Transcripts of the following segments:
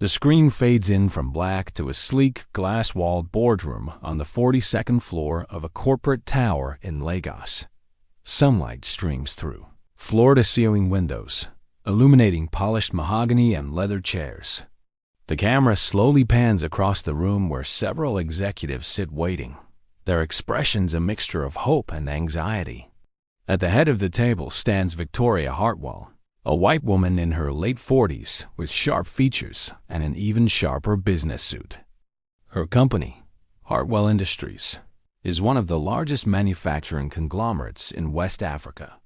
The screen fades in from black to a sleek, glass-walled boardroom on the 42nd floor of a corporate tower in Lagos. Sunlight streams through floor-to-ceiling windows, illuminating polished mahogany and leather chairs. The camera slowly pans across the room where several executives sit waiting, their expressions a mixture of hope and anxiety. At the head of the table stands Victoria Hartwell, a white woman in her late 40s with sharp features and an even sharper business suit. Her company, Hartwell Industries, is one of the largest manufacturing conglomerates in West Africa.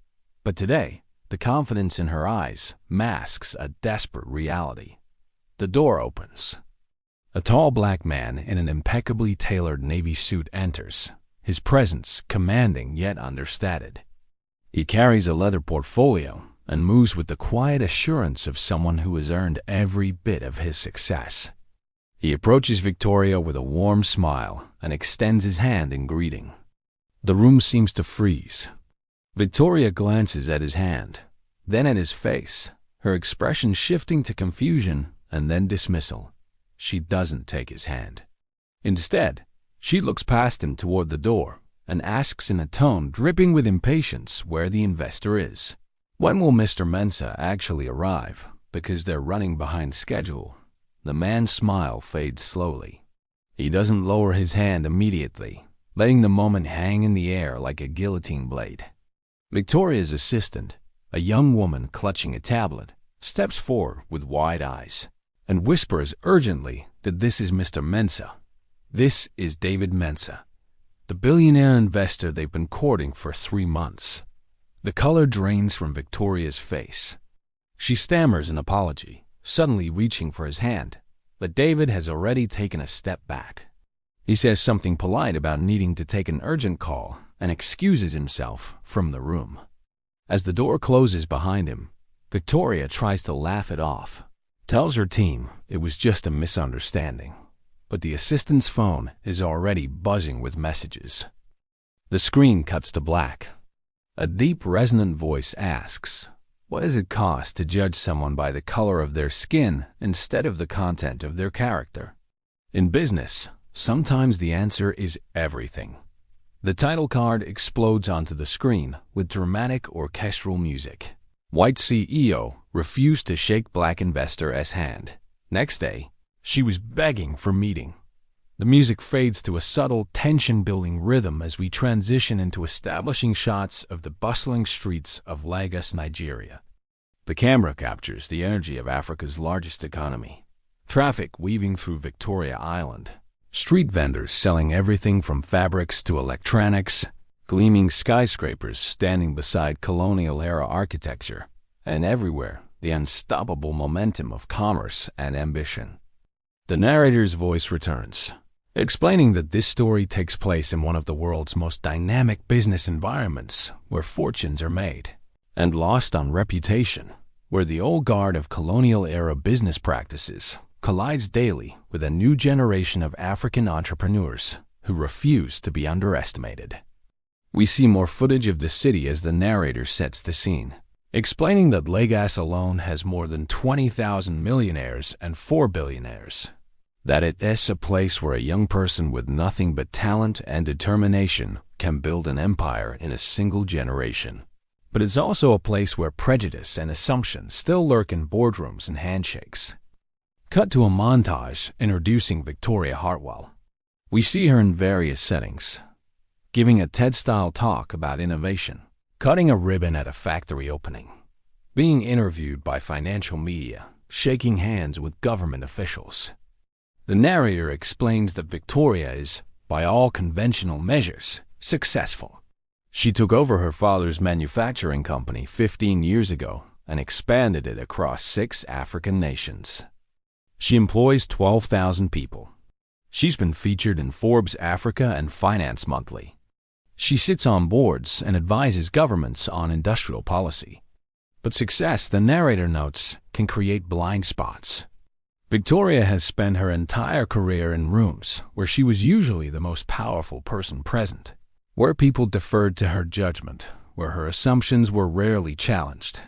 But today, the confidence in her eyes masks a desperate reality. The door opens. A tall black man in an impeccably tailored navy suit enters, his presence commanding yet understated. He carries a leather portfolio and moves with the quiet assurance of someone who has earned every bit of his success. He approaches Victoria with a warm smile and extends his hand in greeting. The room seems to freeze. Victoria glances at his hand, then at his face, her expression shifting to confusion and then dismissal. She doesn't take his hand. Instead, she looks past him toward the door and asks in a tone dripping with impatience where the investor is. When will Mr. Mensah actually arrive? Because they're running behind schedule. The man's smile fades slowly. He doesn't lower his hand immediately, letting the moment hang in the air like a guillotine blade. Victoria's assistant, a young woman clutching a tablet, steps forward with wide eyes and whispers urgently that this is Mr. Mensah. This is David Mensah, the billionaire investor they've been courting for 3 months. The color drains from Victoria's face. She stammers an apology, suddenly reaching for his hand, but David has already taken a step back. He says something polite about needing to take an urgent call and excuses himself from the room. As the door closes behind him, Victoria tries to laugh it off, tells her team it was just a misunderstanding, but the assistant's phone is already buzzing with messages. The screen cuts to black. A deep, resonant voice asks, "What does it cost to judge someone by the color of their skin instead of the content of their character?" In business, sometimes the answer is everything. The title card explodes onto the screen with dramatic orchestral music. White CEO refused to shake black investor's hand. Next day, she was begging for meeting. The music fades to a subtle, tension-building rhythm as we transition into establishing shots of the bustling streets of Lagos, Nigeria. The camera captures the energy of Africa's largest economy. Traffic weaving through Victoria Island. Street vendors selling everything from fabrics to electronics, gleaming skyscrapers standing beside colonial-era architecture, and everywhere the unstoppable momentum of commerce and ambition. The narrator's voice returns, explaining that this story takes place in one of the world's most dynamic business environments where fortunes are made and lost on reputation, where the old guard of colonial-era business practices collides daily with a new generation of African entrepreneurs who refuse to be underestimated. We see more footage of the city as the narrator sets the scene, explaining that Lagos alone has more than 20,000 millionaires and 4 billionaires. That it is a place where a young person with nothing but talent and determination can build an empire in a single generation. But it's also a place where prejudice and assumptions still lurk in boardrooms and handshakes. Cut to a montage introducing Victoria Hartwell. We see her in various settings, giving a TED-style talk about innovation, cutting a ribbon at a factory opening, being interviewed by financial media, shaking hands with government officials. The narrator explains that Victoria is, by all conventional measures, successful. She took over her father's manufacturing company 15 years ago and expanded it across 6 African nations. She employs 12,000 people. She's been featured in Forbes Africa and Finance Monthly. She sits on boards and advises governments on industrial policy. But success, the narrator notes, can create blind spots. Victoria has spent her entire career in rooms where she was usually the most powerful person present, where people deferred to her judgment, where her assumptions were rarely challenged.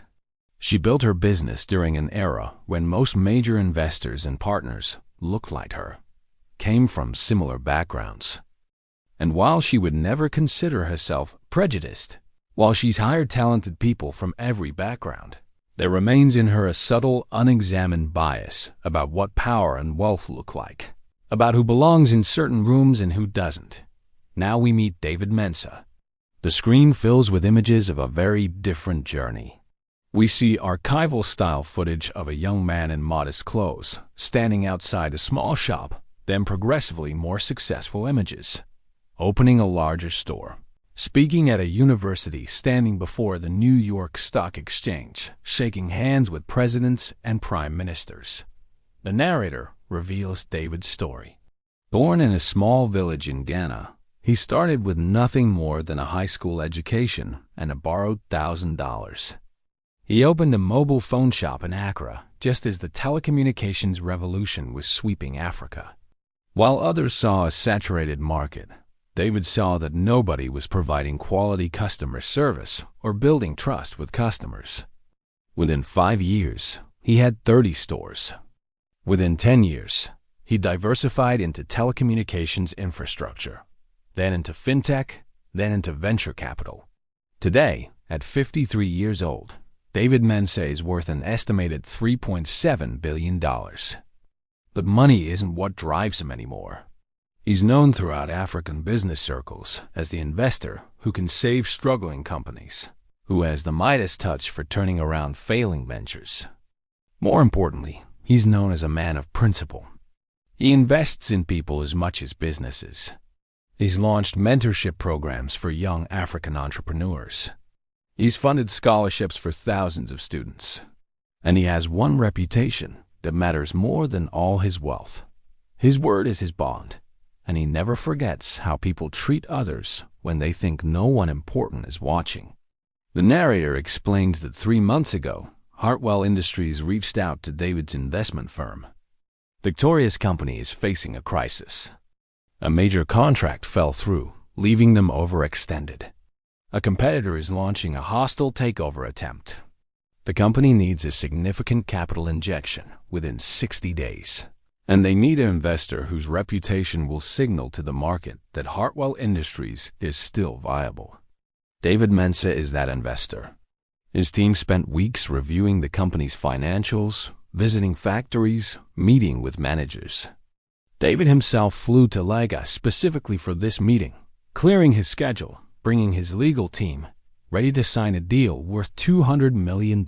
She built her business during an era when most major investors and partners looked like her, came from similar backgrounds. And while she would never consider herself prejudiced, while she's hired talented people from every background, there remains in her a subtle, unexamined bias about what power and wealth look like, about who belongs in certain rooms and who doesn't. Now we meet David Mensa. The screen fills with images of a very different journey. We see archival-style footage of a young man in modest clothes, standing outside a small shop, then progressively more successful images. Opening a larger store, speaking at a university, standing before the New York Stock Exchange, shaking hands with presidents and prime ministers. The narrator reveals David's story. Born in a small village in Ghana, he started with nothing more than a high school education and a borrowed $1,000. He opened a mobile phone shop in Accra just as the telecommunications revolution was sweeping Africa. While others saw a saturated market, David saw that nobody was providing quality customer service or building trust with customers. Within 5 years, he had 30 stores. Within 10 years, he diversified into telecommunications infrastructure, then into fintech, then into venture capital. Today, at 53 years old, David Mensa is worth an estimated $3.7 billion. But money isn't what drives him anymore. He's known throughout African business circles as the investor who can save struggling companies, who has the Midas touch for turning around failing ventures. More importantly, he's known as a man of principle. He invests in people as much as businesses. He's launched mentorship programs for young African entrepreneurs. He's funded scholarships for thousands of students. And he has one reputation that matters more than all his wealth. His word is his bond, and he never forgets how people treat others when they think no one important is watching. The narrator explains that 3 months ago, Hartwell Industries reached out to David's investment firm. Victoria's company is facing a crisis. A major contract fell through, leaving them overextended. A competitor is launching a hostile takeover attempt. The company needs a significant capital injection within 60 days, and they need an investor whose reputation will signal to the market that Hartwell Industries is still viable. David Mensa is that investor. His team spent weeks reviewing the company's financials, visiting factories, meeting with managers. David himself flew to Lagos specifically for this meeting, clearing his schedule, bringing his legal team, ready to sign a deal worth $200 million.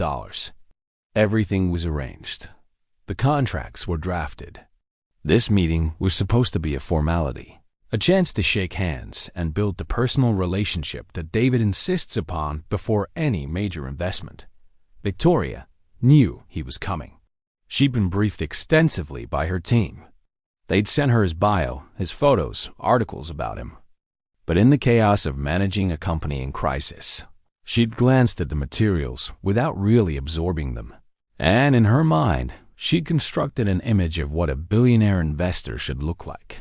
Everything was arranged. The contracts were drafted. This meeting was supposed to be a formality, a chance to shake hands and build the personal relationship that David insists upon before any major investment. Victoria knew he was coming. She'd been briefed extensively by her team. They'd sent her his bio, his photos, articles about him. But in the chaos of managing a company in crisis, she'd glanced at the materials without really absorbing them. And in her mind, she'd constructed an image of what a billionaire investor should look like.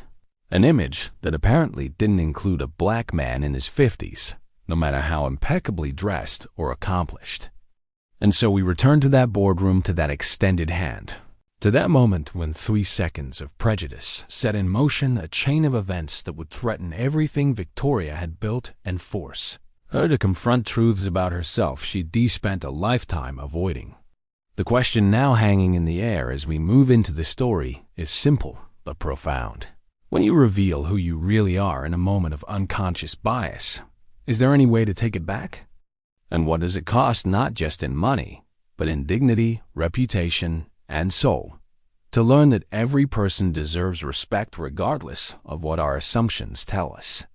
An image that apparently didn't include a black man in his 50s, no matter how impeccably dressed or accomplished. And so we returned to that boardroom, to that extended hand, to that moment when 3 seconds of prejudice set in motion a chain of events that would threaten everything Victoria had built and force her to confront truths about herself she'd spent a lifetime avoiding. The question now hanging in the air as we move into the story is simple but profound. When you reveal who you really are in a moment of unconscious bias, is there any way to take it back? And what does it cost, not just in money, but in dignity, reputation, and soul, to learn that every person deserves respect regardless of what our assumptions tell us?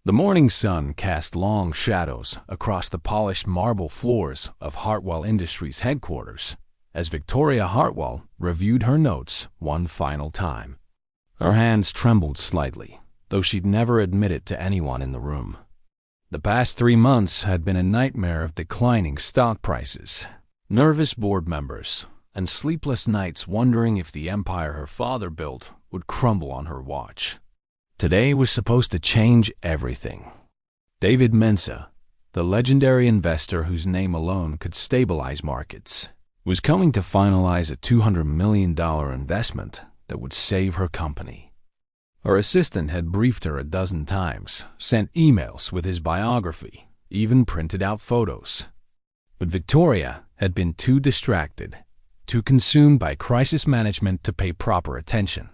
The morning sun cast long shadows across the polished marble floors of Hartwell Industries headquarters as Victoria Hartwell reviewed her notes one final time. Her hands trembled slightly, though she'd never admit it to anyone in the room. The past 3 months had been a nightmare of declining stock prices, nervous board members, and sleepless nights wondering if the empire her father built would crumble on her watch. Today was supposed to change everything. David Mensa, the legendary investor whose name alone could stabilize markets, was coming to finalize a $200 million investment that would save her company. Her assistant had briefed her a dozen times, sent emails with his biography, even printed out photos. But Victoria had been too distracted, too consumed by crisis management to pay proper attention.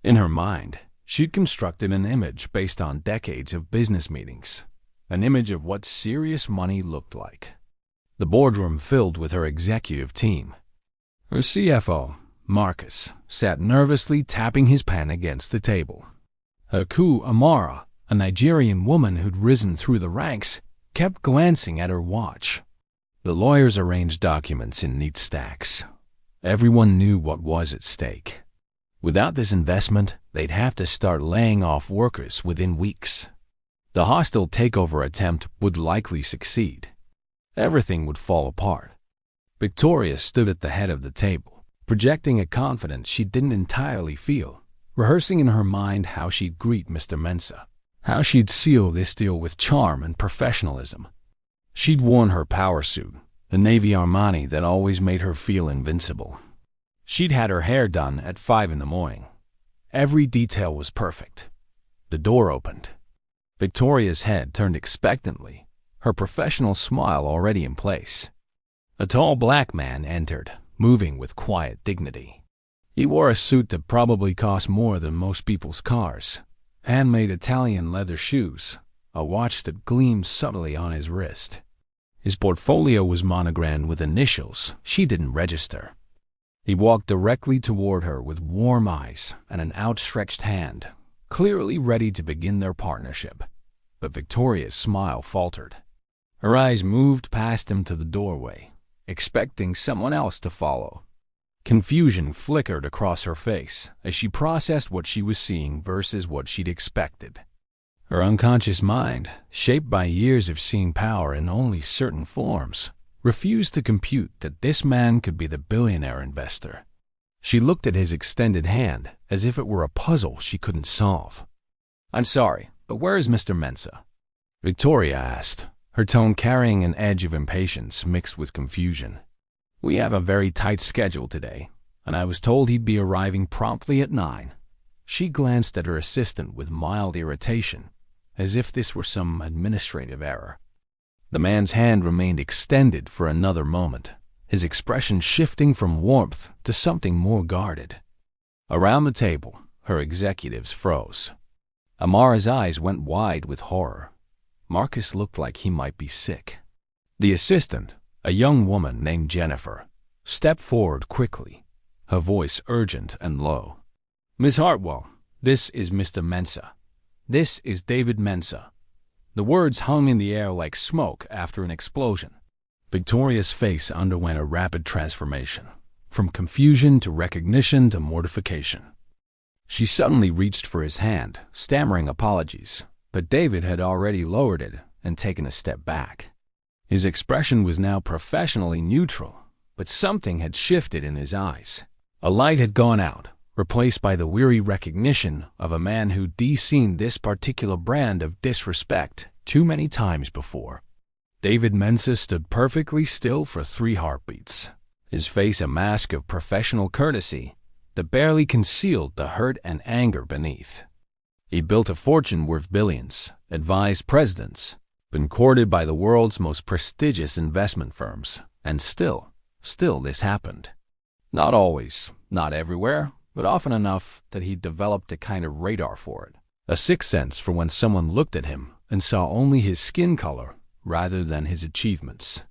In her mind, she'd constructed an image based on decades of business meetings, an image of what serious money looked like. The boardroom filled with her executive team. Her CFO, Marcus, sat nervously tapping his pen against the table. Her coup, Amara, a Nigerian woman who'd risen through the ranks, kept glancing at her watch. The lawyers arranged documents in neat stacks. Everyone knew what was at stake. Without this investment, they'd have to start laying off workers within weeks. The hostile takeover attempt would likely succeed. Everything would fall apart. Victoria stood at the head of the table, projecting a confidence she didn't entirely feel, rehearsing in her mind how she'd greet Mr. Mensah, how she'd seal this deal with charm and professionalism. She'd worn her power suit, the Navy Armani that always made her feel invincible. She'd had her hair done at 5 in the morning. Every detail was perfect. The door opened. Victoria's head turned expectantly, her professional smile already in place. A tall black man entered, moving with quiet dignity. He wore a suit that probably cost more than most people's cars, handmade Italian leather shoes, a watch that gleamed subtly on his wrist. His portfolio was monogrammed with initials she didn't register. He walked directly toward her with warm eyes and an outstretched hand, clearly ready to begin their partnership. But Victoria's smile faltered. Her eyes moved past him to the doorway, expecting someone else to follow. Confusion flickered across her face as she processed what she was seeing versus what she'd expected. Her unconscious mind, shaped by years of seeing power in only certain forms, refused to compute that this man could be the billionaire investor. She looked at his extended hand as if it were a puzzle she couldn't solve. "I'm sorry, but where is Mr. Mensah?" Victoria asked, her tone carrying an edge of impatience mixed with confusion. "We have a very tight schedule today, and I was told he'd be arriving promptly at 9. She glanced at her assistant with mild irritation, as if this were some administrative error. The man's hand remained extended for another moment, his expression shifting from warmth to something more guarded. Around the table, her executives froze. Amara's eyes went wide with horror. Marcus looked like he might be sick. The assistant, a young woman named Jennifer, stepped forward quickly, her voice urgent and low. "Miss Hartwell, this is Mr. Mensah. This is David Mensah." The words hung in the air like smoke after an explosion. Victoria's face underwent a rapid transformation, from confusion to recognition to mortification. She suddenly reached for his hand, stammering apologies, but David had already lowered it and taken a step back. His expression was now professionally neutral, but something had shifted in his eyes. A light had gone out, replaced by the weary recognition of a man who'd seen this particular brand of disrespect too many times before. David Mensah stood perfectly still for 3 heartbeats, his face a mask of professional courtesy that barely concealed the hurt and anger beneath. He built a fortune worth billions, advised presidents, been courted by the world's most prestigious investment firms, and still this happened. Not always, not everywhere, but often enough that he developed a kind of radar for it, a sixth sense for when someone looked at him and saw only his skin color rather than his achievements.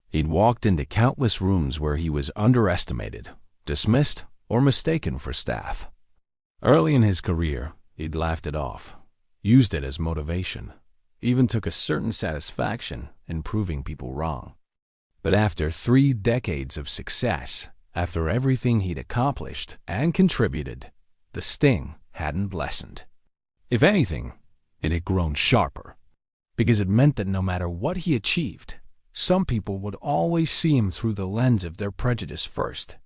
He'd walked into countless rooms where he was underestimated, dismissed, or mistaken for staff. Early in his career, he'd laughed it off, used it as motivation, even took a certain satisfaction in proving people wrong. But after 3 decades of success, after everything he'd accomplished and contributed, the sting hadn't lessened. If anything, it had grown sharper, because it meant that no matter what he achieved, some people would always see him through the lens of their prejudice first.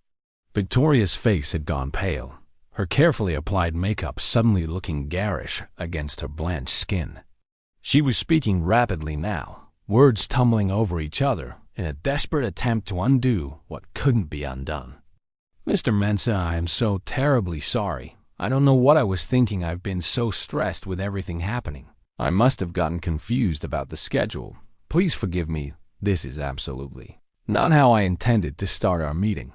Victoria's face had gone pale, her carefully applied makeup suddenly looking garish against her blanched skin. She was speaking rapidly now, words tumbling over each other in a desperate attempt to undo what couldn't be undone. "Mr. Mensah, I am so terribly sorry. I don't know what I was thinking. I've been so stressed with everything happening. I must have gotten confused about the schedule. Please forgive me. This is absolutely not how I intended to start our meeting."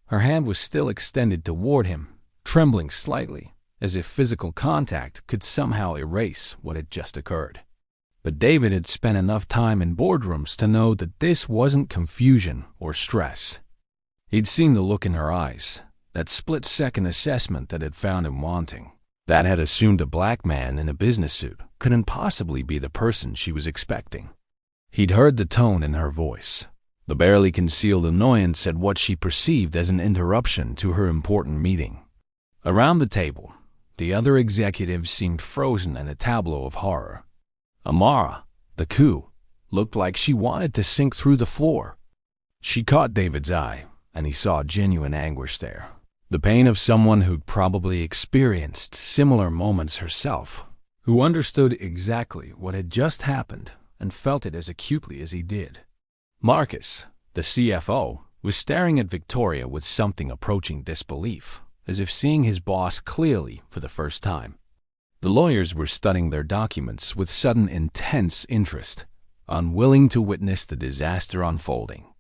Her hand was still extended toward him, trembling slightly, as if physical contact could somehow erase what had just occurred. But David had spent enough time in boardrooms to know that this wasn't confusion or stress. He'd seen the look in her eyes, that split-second assessment that had found him wanting, that had assumed a black man in a business suit couldn't possibly be the person she was expecting. He'd heard the tone in her voice, the barely concealed annoyance at what she perceived as an interruption to her important meeting. Around the table, the other executives seemed frozen in a tableau of horror. Amara, the coup, looked like she wanted to sink through the floor. She caught David's eye, and he saw genuine anguish there. The pain of someone who'd probably experienced similar moments herself, who understood exactly what had just happened and felt it as acutely as he did. Marcus, the CFO, was staring at Victoria with something approaching disbelief, as if seeing his boss clearly for the first time. The lawyers were studying their documents with sudden intense interest, unwilling to witness the disaster unfolding.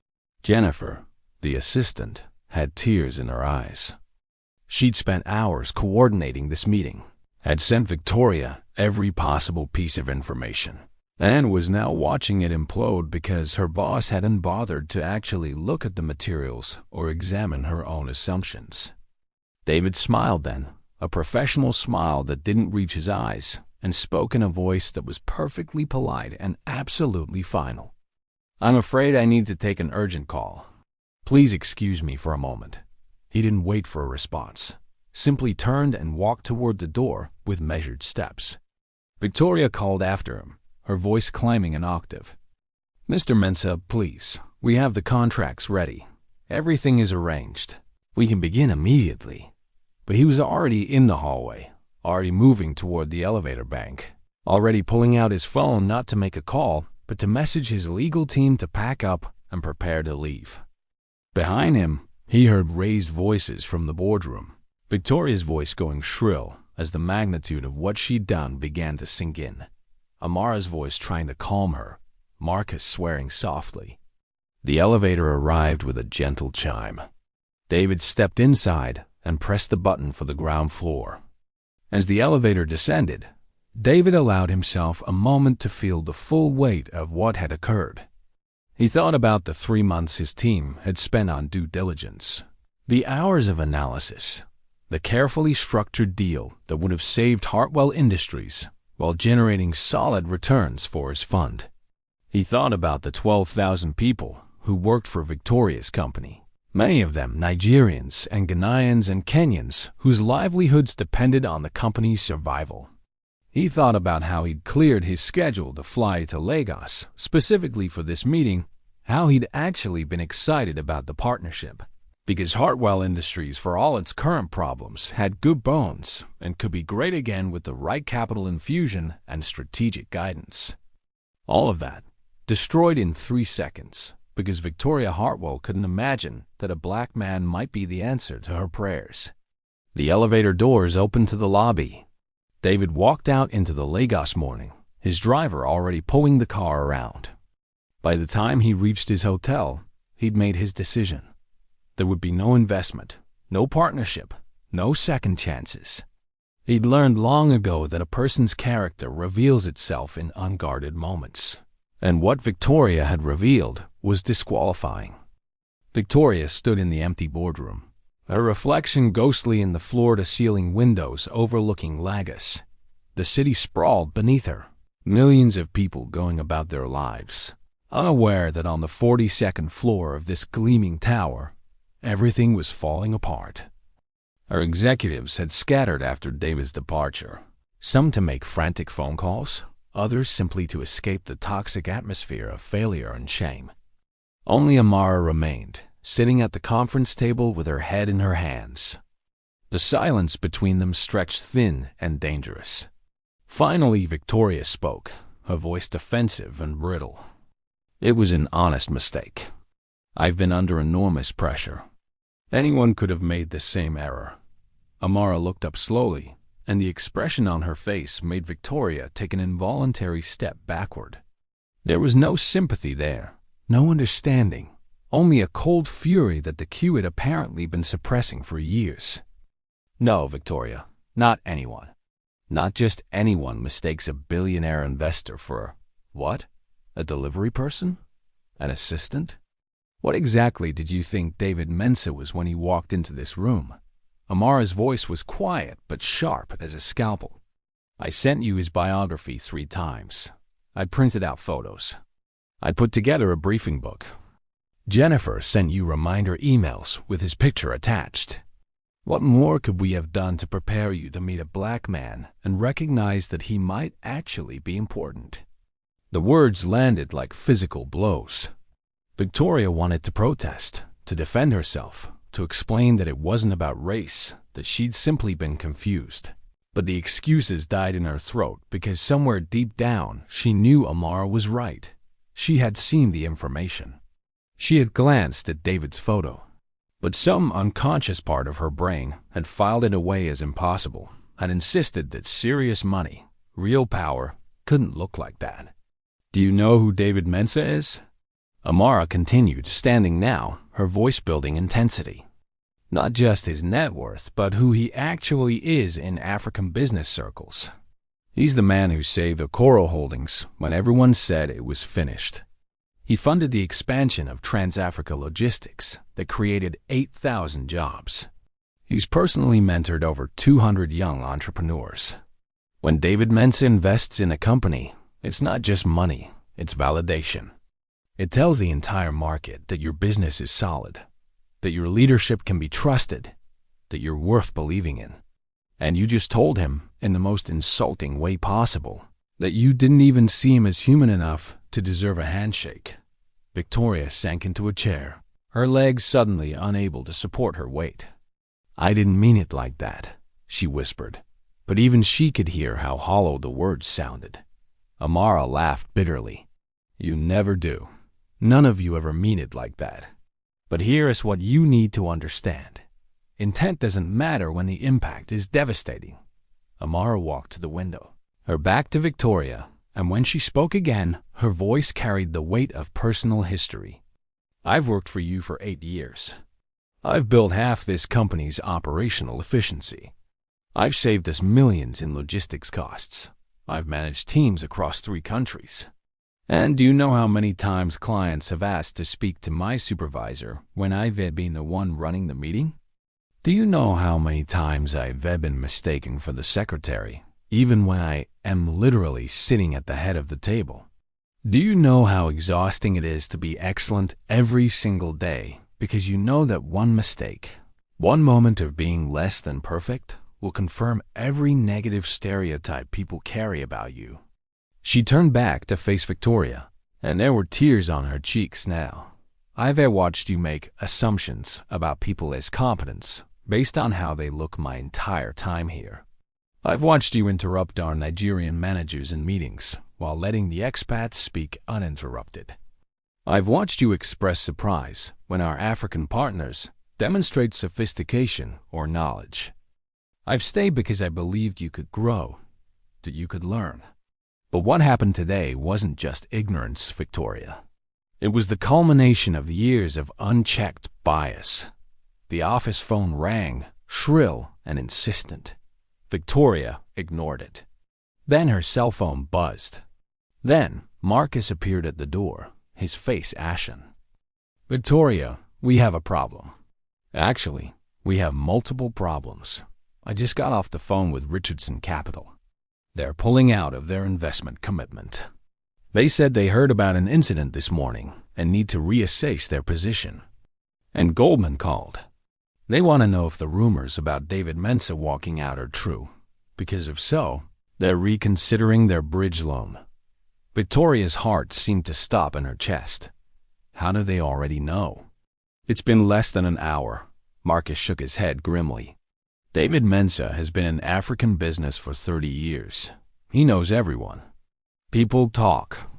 Jennifer, the assistant, had tears in her eyes. She'd spent hours coordinating this meeting, had sent Victoria every possible piece of information, and was now watching it implode because her boss hadn't bothered to actually look at the materials or examine her own assumptions. David smiled then, a professional smile that didn't reach his eyes, and spoke in a voice that was perfectly polite and absolutely final. "I'm afraid I need to take an urgent call. Please excuse me for a moment." He didn't wait for a response, simply turned and walked toward the door with measured steps. Victoria called after him, her voice climbing an octave. "Mr. Mensah, please, we have the contracts ready. Everything is arranged. We can begin immediately." But he was already in the hallway, already moving toward the elevator bank, already pulling out his phone not to make a call, but to message his legal team to pack up and prepare to leave. Behind him, he heard raised voices from the boardroom, Victoria's voice going shrill as the magnitude of what she'd done began to sink in, Amara's voice trying to calm her, Marcus swearing softly. The elevator arrived with a gentle chime. David stepped inside and pressed the button for the ground floor. As the elevator descended, David allowed himself a moment to feel the full weight of what had occurred. He thought about the 3 months his team had spent on due diligence, the hours of analysis, the carefully structured deal that would have saved Hartwell Industries while generating solid returns for his fund. He thought about the 12,000 people who worked for Victoria's company, many of them Nigerians and Ghanaians and Kenyans whose livelihoods depended on the company's survival. He thought about how he'd cleared his schedule to fly to Lagos specifically for this meeting, how he'd actually been excited about the partnership, because Hartwell Industries, for all its current problems, had good bones and could be great again with the right capital infusion and strategic guidance. All of that destroyed in 3 seconds, because Victoria Hartwell couldn't imagine that a black man might be the answer to her prayers. The elevator doors opened to the lobby. David walked out into the Lagos morning, his driver already pulling the car around. By the time he reached his hotel, he'd made his decision. There would be no investment, no partnership, no second chances. He'd learned long ago that a person's character reveals itself in unguarded moments. And what Victoria had revealed was disqualifying. Victoria stood in the empty boardroom, her reflection ghostly in the floor-to-ceiling windows overlooking Lagos. The city sprawled beneath her, millions of people going about their lives, unaware that on the 42nd floor of this gleaming tower, everything was falling apart. Her executives had scattered after David's departure, some to make frantic phone calls, others simply to escape the toxic atmosphere of failure and shame. Only Amara remained, sitting at the conference table with her head in her hands. The silence between them stretched thin and dangerous. Finally, Victoria spoke, her voice defensive and brittle. It was an honest mistake. I've been under enormous pressure. Anyone could have made the same error. Amara looked up slowly, and the expression on her face made Victoria take an involuntary step backward. There was no sympathy there, no understanding, only a cold fury that the Q had apparently been suppressing for years. No, Victoria, not anyone. Not just anyone mistakes a billionaire investor for, what? A delivery person? An assistant? What exactly did you think David Mensa was when he walked into this room? Amara's voice was quiet but sharp as a scalpel. I sent you his biography 3 times. I printed out photos. I put together a briefing book. Jennifer sent you reminder emails with his picture attached. What more could we have done to prepare you to meet a black man and recognize that he might actually be important? The words landed like physical blows. Victoria wanted to protest, to defend herself, to explain that it wasn't about race, that she'd simply been confused. But the excuses died in her throat because somewhere deep down she knew Amara was right. She had seen the information. She had glanced at David's photo. But some unconscious part of her brain had filed it away as impossible, had insisted that serious money, real power, couldn't look like that. Do you know who David Mensa is? Amara continued, standing now, her voice building intensity. Not just his net worth, but who he actually is in African business circles. He's the man who saved Okoro Holdings when everyone said it was finished. He funded the expansion of Trans-Africa Logistics that created 8,000 jobs. He's personally mentored over 200 young entrepreneurs. When David Mensa invests in a company, it's not just money, it's validation. It tells the entire market that your business is solid, that your leadership can be trusted, that you're worth believing in. And you just told him, in the most insulting way possible, that you didn't even see him as human enough to deserve a handshake. Victoria sank into a chair, her legs suddenly unable to support her weight. I didn't mean it like that, she whispered, but even she could hear how hollow the words sounded. Amara laughed bitterly. You never do. None of you ever mean it like that. But here is what you need to understand. Intent doesn't matter when the impact is devastating. Amara walked to the window, her back to Victoria, and when she spoke again, her voice carried the weight of personal history. I've worked for you for 8 years. I've built half this company's operational efficiency. I've saved us millions in logistics costs. I've managed teams across 3 countries. And do you know how many times clients have asked to speak to my supervisor when I've been the one running the meeting? Do you know how many times I've been mistaken for the secretary, even when I am literally sitting at the head of the table? Do you know how exhausting it is to be excellent every single day because you know that one mistake, one moment of being less than perfect, will confirm every negative stereotype people carry about you? She turned back to face Victoria, and there were tears on her cheeks now. I've watched you make assumptions about people as competence based on how they look my entire time here. I've watched you interrupt our Nigerian managers in meetings while letting the expats speak uninterrupted. I've watched you express surprise when our African partners demonstrate sophistication or knowledge. I've stayed because I believed you could grow, that you could learn. But what happened today wasn't just ignorance, Victoria. It was the culmination of years of unchecked bias. The office phone rang, shrill and insistent. Victoria ignored it. Then her cell phone buzzed. Then Marcus appeared at the door, his face ashen. Victoria, we have a problem. Actually, we have multiple problems. I just got off the phone with Richardson Capital. They're pulling out of their investment commitment. They said they heard about an incident this morning and need to reassess their position. And Goldman called. They want to know if the rumors about David Mensa walking out are true, because if so, they're reconsidering their bridge loan. Victoria's heart seemed to stop in her chest. How do they already know? It's been less than an hour. Marcus shook his head grimly. David Mensa has been in African business for 30 years. He knows everyone. People talk.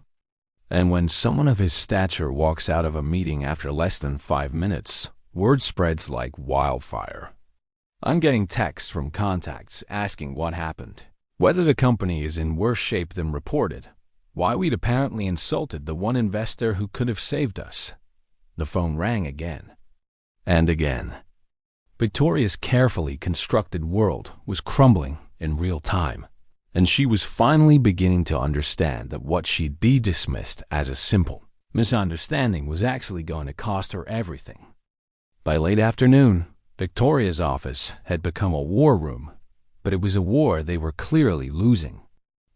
And when someone of his stature walks out of a meeting after less than 5 minutes, word spreads like wildfire. I'm getting texts from contacts asking what happened, whether the company is in worse shape than reported, why we'd apparently insulted the one investor who could have saved us. The phone rang again and again. Victoria's carefully constructed world was crumbling in real time, and she was finally beginning to understand that what she'd be dismissed as a simple misunderstanding was actually going to cost her everything. By late afternoon, Victoria's office had become a war room, but it was a war they were clearly losing.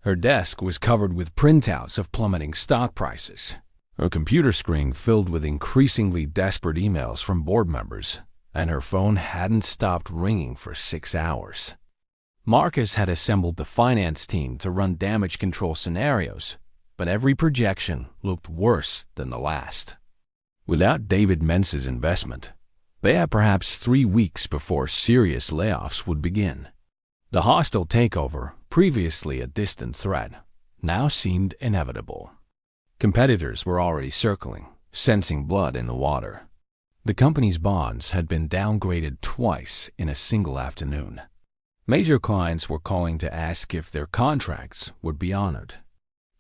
Her desk was covered with printouts of plummeting stock prices, her computer screen filled with increasingly desperate emails from board members, and her phone hadn't stopped ringing for 6 hours. Marcus had assembled the finance team to run damage control scenarios, but every projection looked worse than the last. Without David Mensa's investment, they had perhaps 3 weeks before serious layoffs would begin. The hostile takeover, previously a distant threat, now seemed inevitable. Competitors were already circling, sensing blood in the water. The company's bonds had been downgraded twice in a single afternoon. Major clients were calling to ask if their contracts would be honored.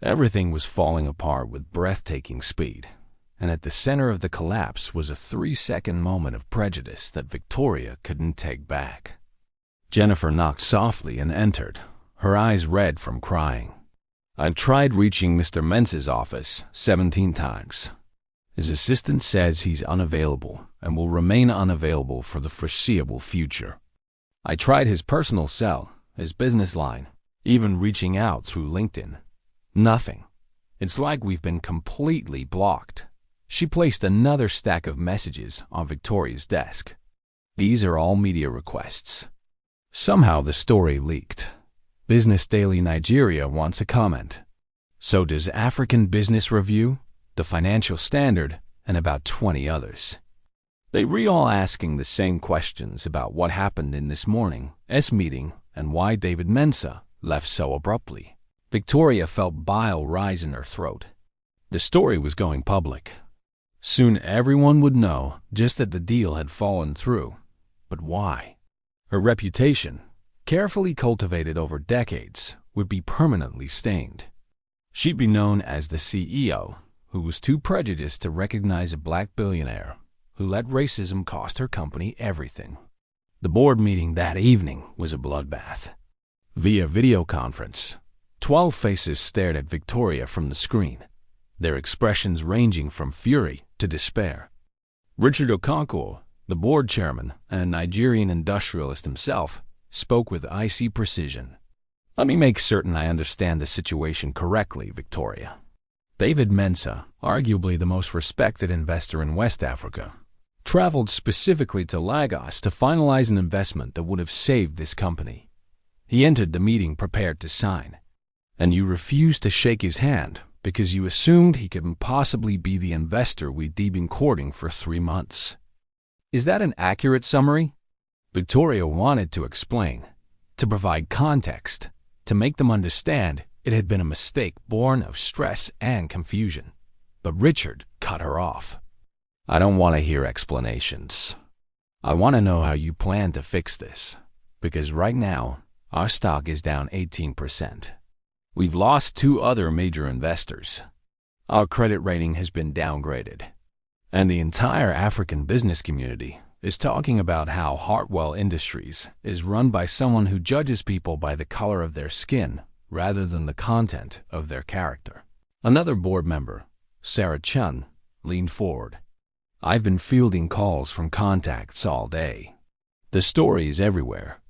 Everything was falling apart with breathtaking speed, and at the center of the collapse was a 3-second moment of prejudice that Victoria couldn't take back. Jennifer knocked softly and entered, her eyes red from crying. "I've tried reaching Mr. Mensa's office 17 times. His assistant says he's unavailable and will remain unavailable for the foreseeable future. I tried his personal cell, his business line, even reaching out through LinkedIn. Nothing. It's like we've been completely blocked." She placed another stack of messages on Victoria's desk. "These are all media requests." Somehow the story leaked. Business Daily Nigeria wants a comment. So does African Business Review, The Financial Standard, and about 20 others. They were all asking the same questions about what happened in this morning's meeting and why David Mensa left so abruptly. Victoria felt bile rise in her throat. The story was going public. Soon everyone would know just that the deal had fallen through. But why? Her reputation, carefully cultivated over decades, would be permanently stained. She'd be known as the CEO, who was too prejudiced to recognize a black billionaire who let racism cost her company everything. The board meeting that evening was a bloodbath. Via video conference, 12 faces stared at Victoria from the screen, their expressions ranging from fury to despair. Richard Okonkwo, the board chairman and a Nigerian industrialist himself, spoke with icy precision. "Let me make certain I understand the situation correctly, Victoria. David Mensa, arguably the most respected investor in West Africa, traveled specifically to Lagos to finalize an investment that would have saved this company. He entered the meeting prepared to sign, and you refused to shake his hand because you assumed he couldn't possibly be the investor we'd been courting for 3 months. Is that an accurate summary?" Victoria wanted to explain, to provide context, to make them understand it had been a mistake born of stress and confusion. But Richard cut her off. "I don't want to hear explanations. I want to know how you plan to fix this, because right now, our stock is down 18%. We've lost 2 other major investors. Our credit rating has been downgraded. And the entire African business community is talking about how Hartwell Industries is run by someone who judges people by the color of their skin rather than the content of their character." Another board member, Sarah Chun, leaned forward. "I've been fielding calls from contacts all day. The story is everywhere.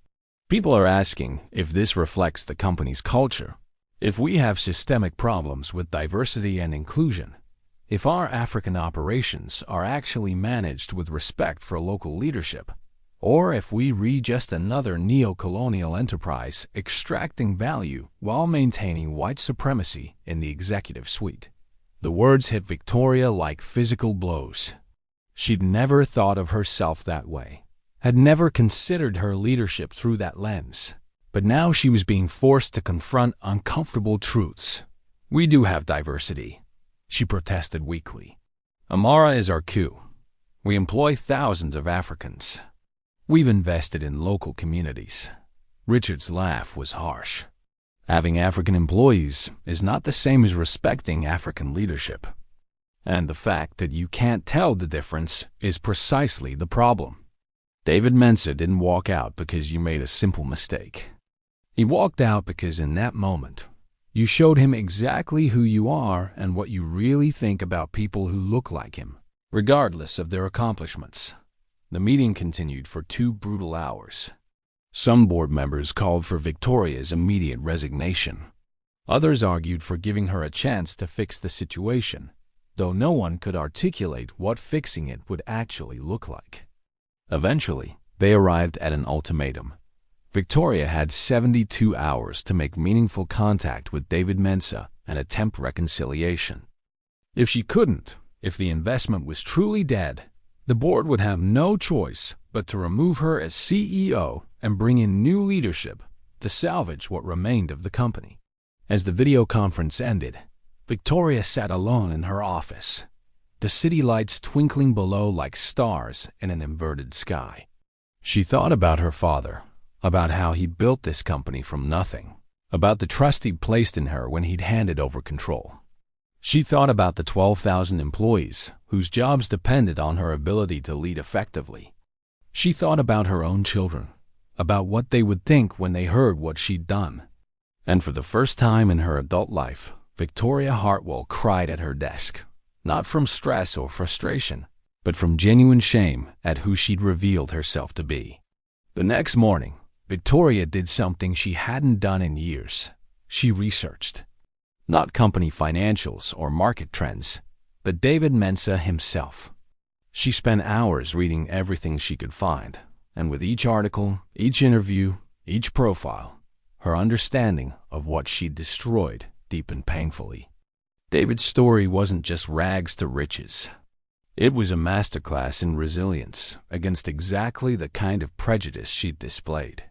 People are asking if this reflects the company's culture, if we have systemic problems with diversity and inclusion, if our African operations are actually managed with respect for local leadership, or if we read just another neo-colonial enterprise extracting value while maintaining white supremacy in the executive suite." The words hit Victoria like physical blows. She'd never thought of herself that way, had never considered her leadership through that lens. But now she was being forced to confront uncomfortable truths. "We do have diversity. she protested weakly. "Amara is our coup. We employ thousands of Africans. We've invested in local communities." Richard's laugh was harsh. Having African employees is not the same as respecting African leadership. And the fact that you can't tell the difference is precisely the problem. David Mensa didn't walk out because you made a simple mistake. He walked out because in that moment, you showed him exactly who you are and what you really think about people who look like him, regardless of their accomplishments. The meeting continued for 2 brutal hours. Some board members called for Victoria's immediate resignation. Others argued for giving her a chance to fix the situation, though no one could articulate what fixing it would actually look like. Eventually, they arrived at an ultimatum. Victoria had 72 hours to make meaningful contact with David Mensa and attempt reconciliation. If she couldn't, if the investment was truly dead, the board would have no choice but to remove her as CEO and bring in new leadership to salvage what remained of the company. As the video conference ended, Victoria sat alone in her office, the city lights twinkling below like stars in an inverted sky. She thought about her father, about how he built this company from nothing, about the trust he'd placed in her when he'd handed over control. She thought about the 12,000 employees whose jobs depended on her ability to lead effectively. She thought about her own children, about what they would think when they heard what she'd done. And for the first time in her adult life, Victoria Hartwell cried at her desk, not from stress or frustration, but from genuine shame at who she'd revealed herself to be. The next morning, Victoria did something she hadn't done in years. She researched. Not company financials or market trends, but David Mensa himself. She spent hours reading everything she could find, and with each article, each interview, each profile, her understanding of what she'd destroyed deepened painfully. David's story wasn't just rags to riches. It was a masterclass in resilience against exactly the kind of prejudice she'd displayed.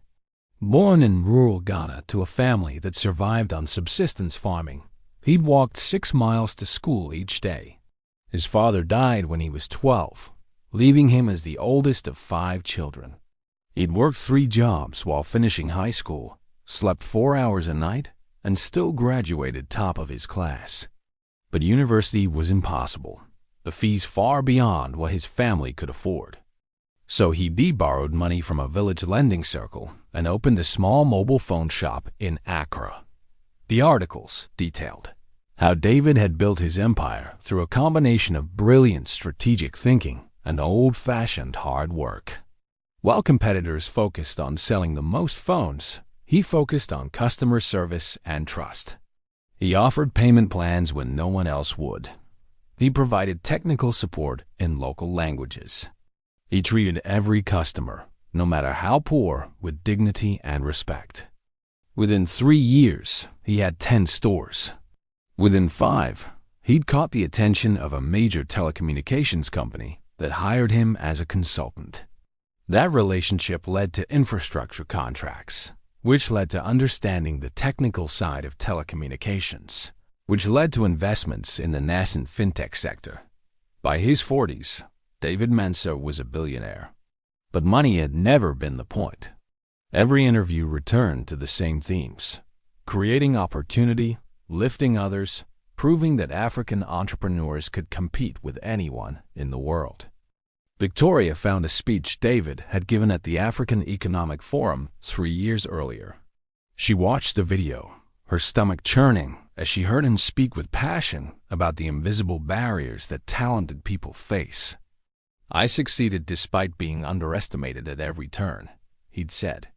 Born in rural Ghana to a family that survived on subsistence farming, he'd walked 6 miles to school each day. His father died when he was 12, leaving him as the oldest of 5 children. He'd worked 3 jobs while finishing high school, slept 4 hours a night, and still graduated top of his class. But university was impossible, the fees far beyond what his family could afford. So he borrowed money from a village lending circle and opened a small mobile phone shop in Accra. The articles detailed how David had built his empire through a combination of brilliant strategic thinking and old-fashioned hard work. While competitors focused on selling the most phones, he focused on customer service and trust. He offered payment plans when no one else would. He provided technical support in local languages. He treated every customer, no matter how poor, with dignity and respect. Within 3 years, he had 10 stores. Within 5, he'd caught the attention of a major telecommunications company that hired him as a consultant. That relationship led to infrastructure contracts, which led to understanding the technical side of telecommunications, which led to investments in the nascent fintech sector. By his 40s, David Mensa was a billionaire. But money had never been the point. Every interview returned to the same themes: creating opportunity, lifting others, proving that African entrepreneurs could compete with anyone in the world. Victoria found a speech David had given at the African Economic Forum 3 years earlier. She watched the video, her stomach churning as she heard him speak with passion about the invisible barriers that talented people face. "I succeeded despite being underestimated at every turn," he'd said.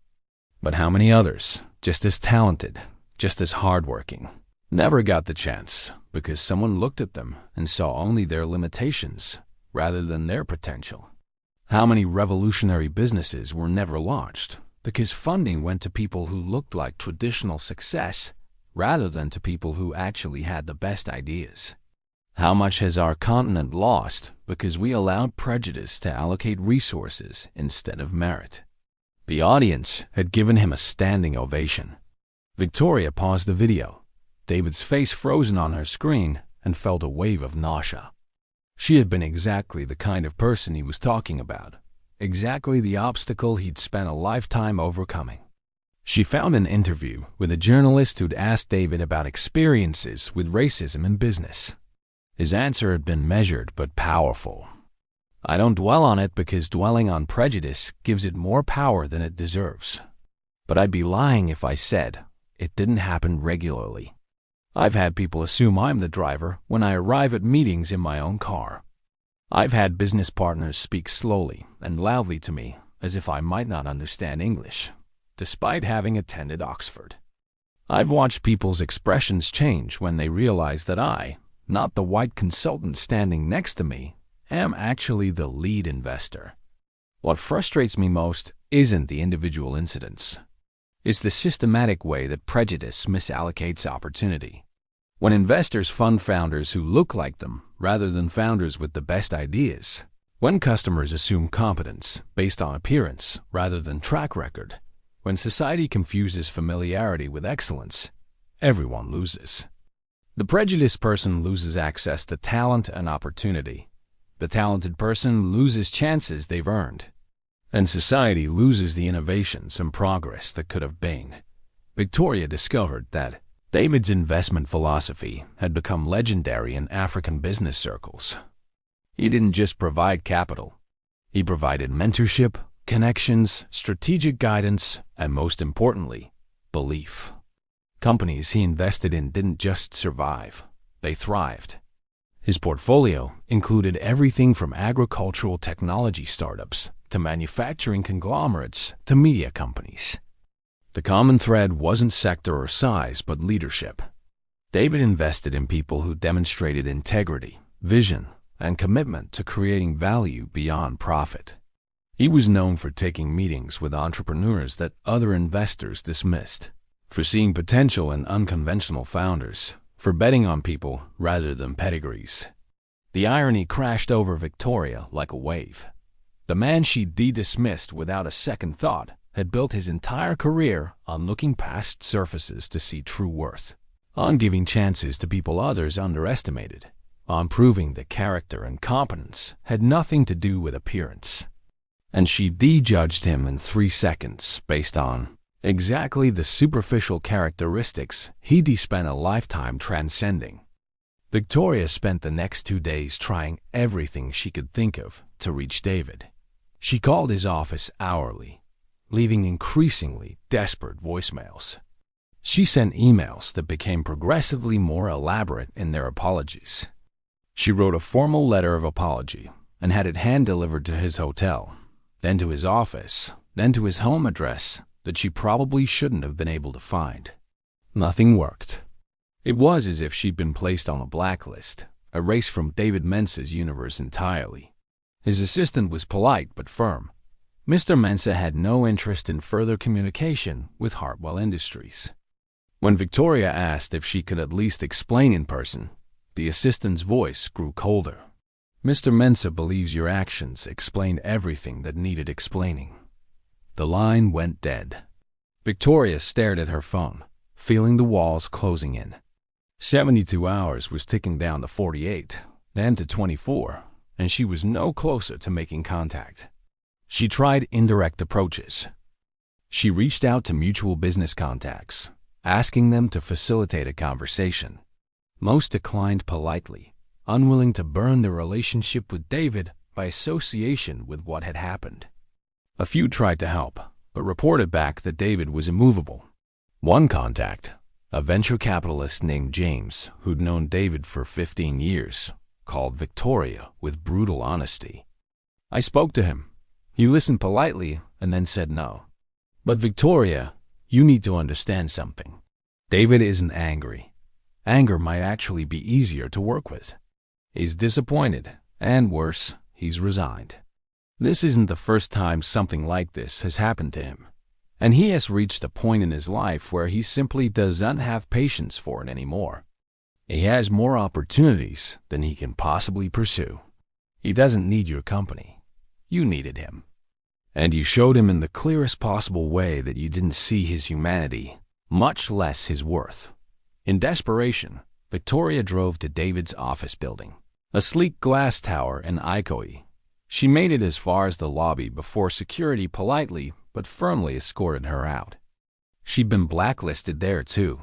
But how many others, just as talented, just as hardworking, never got the chance because someone looked at them and saw only their limitations rather than their potential? How many revolutionary businesses were never launched because funding went to people who looked like traditional success rather than to people who actually had the best ideas? How much has our continent lost because we allowed prejudice to allocate resources instead of merit? The audience had given him a standing ovation. Victoria paused the video, David's face frozen on her screen and felt a wave of nausea. She had been exactly the kind of person he was talking about, exactly the obstacle he'd spent a lifetime overcoming. She found an interview with a journalist who'd asked David about experiences with racism in business. His answer had been measured but powerful. "I don't dwell on it because dwelling on prejudice gives it more power than it deserves. But I'd be lying if I said it didn't happen regularly. I've had people assume I'm the driver when I arrive at meetings in my own car. I've had business partners speak slowly and loudly to me as if I might not understand English, despite having attended Oxford. I've watched people's expressions change when they realize that I, not the white consultant standing next to me, am actually the lead investor. What frustrates me most isn't the individual incidents. It's the systematic way that prejudice misallocates opportunity. When investors fund founders who look like them rather than founders with the best ideas, when customers assume competence based on appearance rather than track record, when society confuses familiarity with excellence, everyone loses. The prejudiced person loses access to talent and opportunity. The talented person loses chances they've earned. And society loses the innovations and progress that could have been. Victoria discovered that David's investment philosophy had become legendary in African business circles. He didn't just provide capital. He provided mentorship, connections, strategic guidance, and most importantly, belief. Companies he invested in didn't just survive, they thrived. His portfolio included everything from agricultural technology startups to manufacturing conglomerates to media companies. The common thread wasn't sector or size, but leadership. David invested in people who demonstrated integrity, vision, and commitment to creating value beyond profit. He was known for taking meetings with entrepreneurs that other investors dismissed, for seeing potential in unconventional founders, for betting on people rather than pedigrees. The irony crashed over Victoria like a wave. The man she dismissed without a second thought had built his entire career on looking past surfaces to see true worth, on giving chances to people others underestimated, on proving that character and competence had nothing to do with appearance. And she judged him in 3 seconds based on exactly the superficial characteristics he'd spent a lifetime transcending. Victoria spent the next 2 days trying everything she could think of to reach David. She called his office hourly, leaving increasingly desperate voicemails. She sent emails that became progressively more elaborate in their apologies. She wrote a formal letter of apology and had it hand-delivered to his hotel, then to his office, then to his home address that she probably shouldn't have been able to find. Nothing worked. It was as if she'd been placed on a blacklist, erased from David Mensa's universe entirely. His assistant was polite but firm. Mr. Mensa had no interest in further communication with Hartwell Industries. When Victoria asked if she could at least explain in person, the assistant's voice grew colder. "Mr. Mensa believes your actions explain everything that needed explaining." The line went dead. Victoria stared at her phone, feeling the walls closing in. 72 hours was ticking down to 48, then to 24, and she was no closer to making contact. She tried indirect approaches. She reached out to mutual business contacts, asking them to facilitate a conversation. Most declined politely, unwilling to burn their relationship with David by association with what had happened. A few tried to help, but reported back that David was immovable. One contact, a venture capitalist named James, who'd known David for 15 years, called Victoria with brutal honesty. "I spoke to him. He listened politely and then said no. But Victoria, you need to understand something. David isn't angry. Anger might actually be easier to work with. He's disappointed, and worse, he's resigned. This isn't the first time something like this has happened to him, and he has reached a point in his life where he simply doesn't have patience for it anymore. He has more opportunities than he can possibly pursue. He doesn't need your company. You needed him. And you showed him in the clearest possible way that you didn't see his humanity, much less his worth. In desperation, Victoria drove to David's office building, a sleek glass tower in Ikoyi. She made it as far as the lobby before security politely but firmly escorted her out. She'd been blacklisted there too.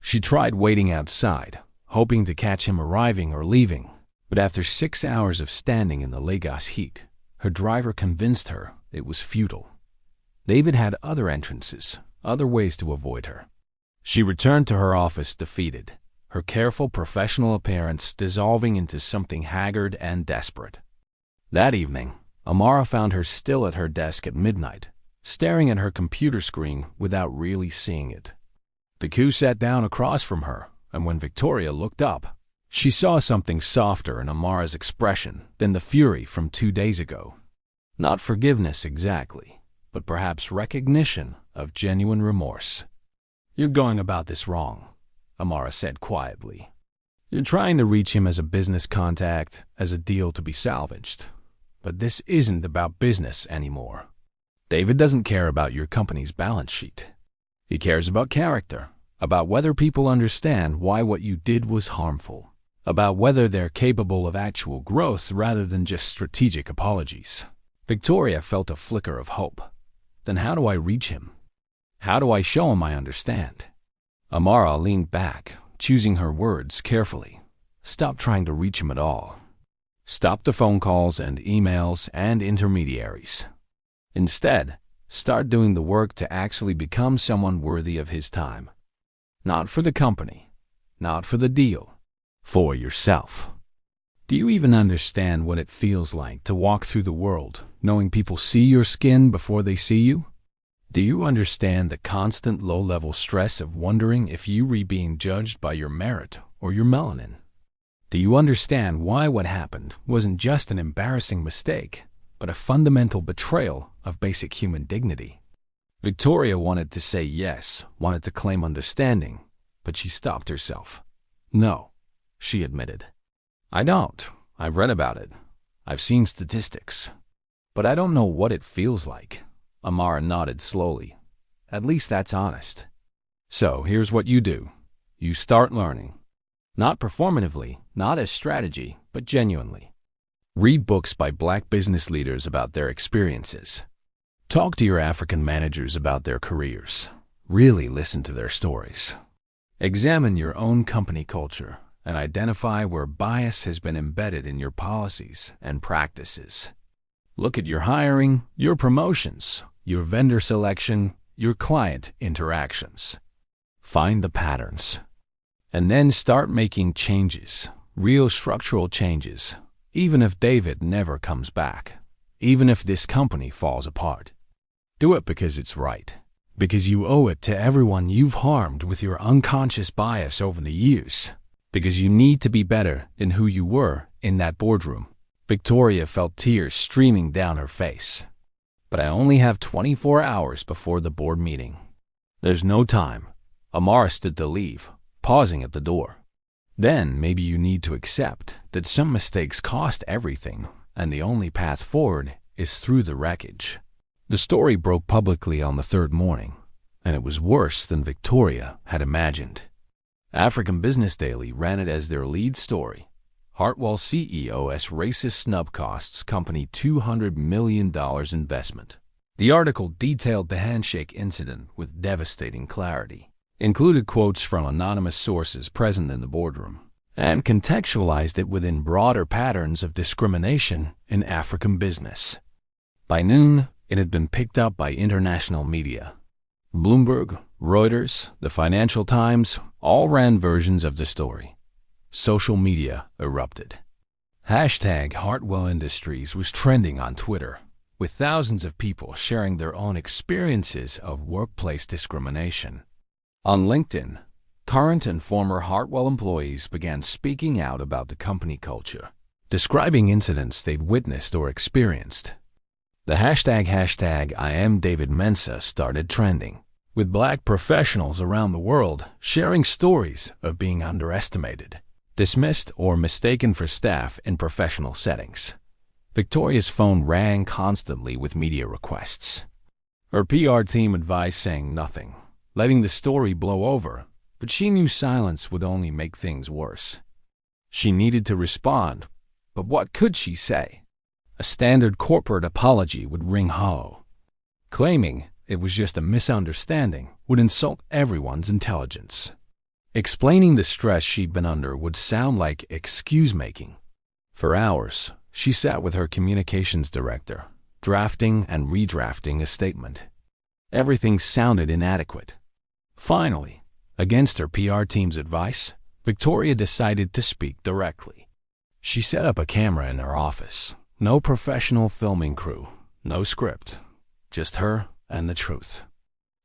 She tried waiting outside, hoping to catch him arriving or leaving, but after 6 hours of standing in the Lagos heat, her driver convinced her it was futile. David had other entrances, other ways to avoid her. She returned to her office defeated, her careful professional appearance dissolving into something haggard and desperate. That evening, Amara found her still at her desk at midnight, staring at her computer screen without really seeing it. The Q sat down across from her, and when Victoria looked up, she saw something softer in Amara's expression than the fury from 2 days ago. Not forgiveness exactly, but perhaps recognition of genuine remorse. "You're going about this wrong," Amara said quietly. "You're trying to reach him as a business contact, as a deal to be salvaged. But this isn't about business anymore. David doesn't care about your company's balance sheet. He cares about character, about whether people understand why what you did was harmful, about whether they're capable of actual growth rather than just strategic apologies." Victoria felt a flicker of hope. Then how do I reach him? How do I show him I understand? Amara leaned back, choosing her words carefully. Stop trying to reach him at all. Stop the phone calls and emails and intermediaries. Instead, start doing the work to actually become someone worthy of his time. Not for the company, not for the deal, for yourself. Do you even understand what it feels like to walk through the world knowing people see your skin before they see you? Do you understand the constant low-level stress of wondering if you were being judged by your merit or your melanin? Do you understand why what happened wasn't just an embarrassing mistake, but a fundamental betrayal of basic human dignity? Victoria wanted to say yes, wanted to claim understanding, but she stopped herself. "No," she admitted. "I don't. I've read about it. I've seen statistics. But I don't know what it feels like." Amara nodded slowly. "At least that's honest. So here's what you do. You start learning. Not performatively, not as strategy, but genuinely. Read books by Black business leaders about their experiences. Talk to your African managers about their careers. Really listen to their stories. Examine your own company culture and identify where bias has been embedded in your policies and practices. Look at your hiring, your promotions, your vendor selection, your client interactions. Find the patterns. And then start making changes, real structural changes, even if David never comes back, even if this company falls apart. Do it because it's right, because you owe it to everyone you've harmed with your unconscious bias over the years, because you need to be better than who you were in that boardroom. Victoria felt tears streaming down her face. "But I only have 24 hours before the board meeting." "There's no time." Amara stood to leave, pausing at the door. "Then maybe you need to accept that some mistakes cost everything, and the only path forward is through the wreckage." The story broke publicly on the third morning, and it was worse than Victoria had imagined. African Business Daily ran it as their lead story. Hartwell CEO's racist snub costs company $200 million investment. The article detailed the Handshake incident with devastating clarity, included quotes from anonymous sources present in the boardroom, and contextualized it within broader patterns of discrimination in African business. By noon, it had been picked up by international media. Bloomberg, Reuters, the Financial Times all ran versions of the story. Social media erupted. Hashtag Hartwell Industries was trending on Twitter, with thousands of people sharing their own experiences of workplace discrimination. On LinkedIn, current and former Hartwell employees began speaking out about the company culture, describing incidents they'd witnessed or experienced. The hashtag I am David Mensah started trending, with Black professionals around the world sharing stories of being underestimated, dismissed, or mistaken for staff in professional settings. Victoria's phone rang constantly with media requests. Her PR team advised saying nothing, letting the story blow over, but she knew silence would only make things worse. She needed to respond, but what could she say? A standard corporate apology would ring hollow. Claiming it was just a misunderstanding would insult everyone's intelligence. Explaining the stress she'd been under would sound like excuse-making. For hours, she sat with her communications director, drafting and redrafting a statement. Everything sounded inadequate. Finally, against her PR team's advice, Victoria decided to speak directly. She set up a camera in her office. No professional filming crew, no script, just her and the truth.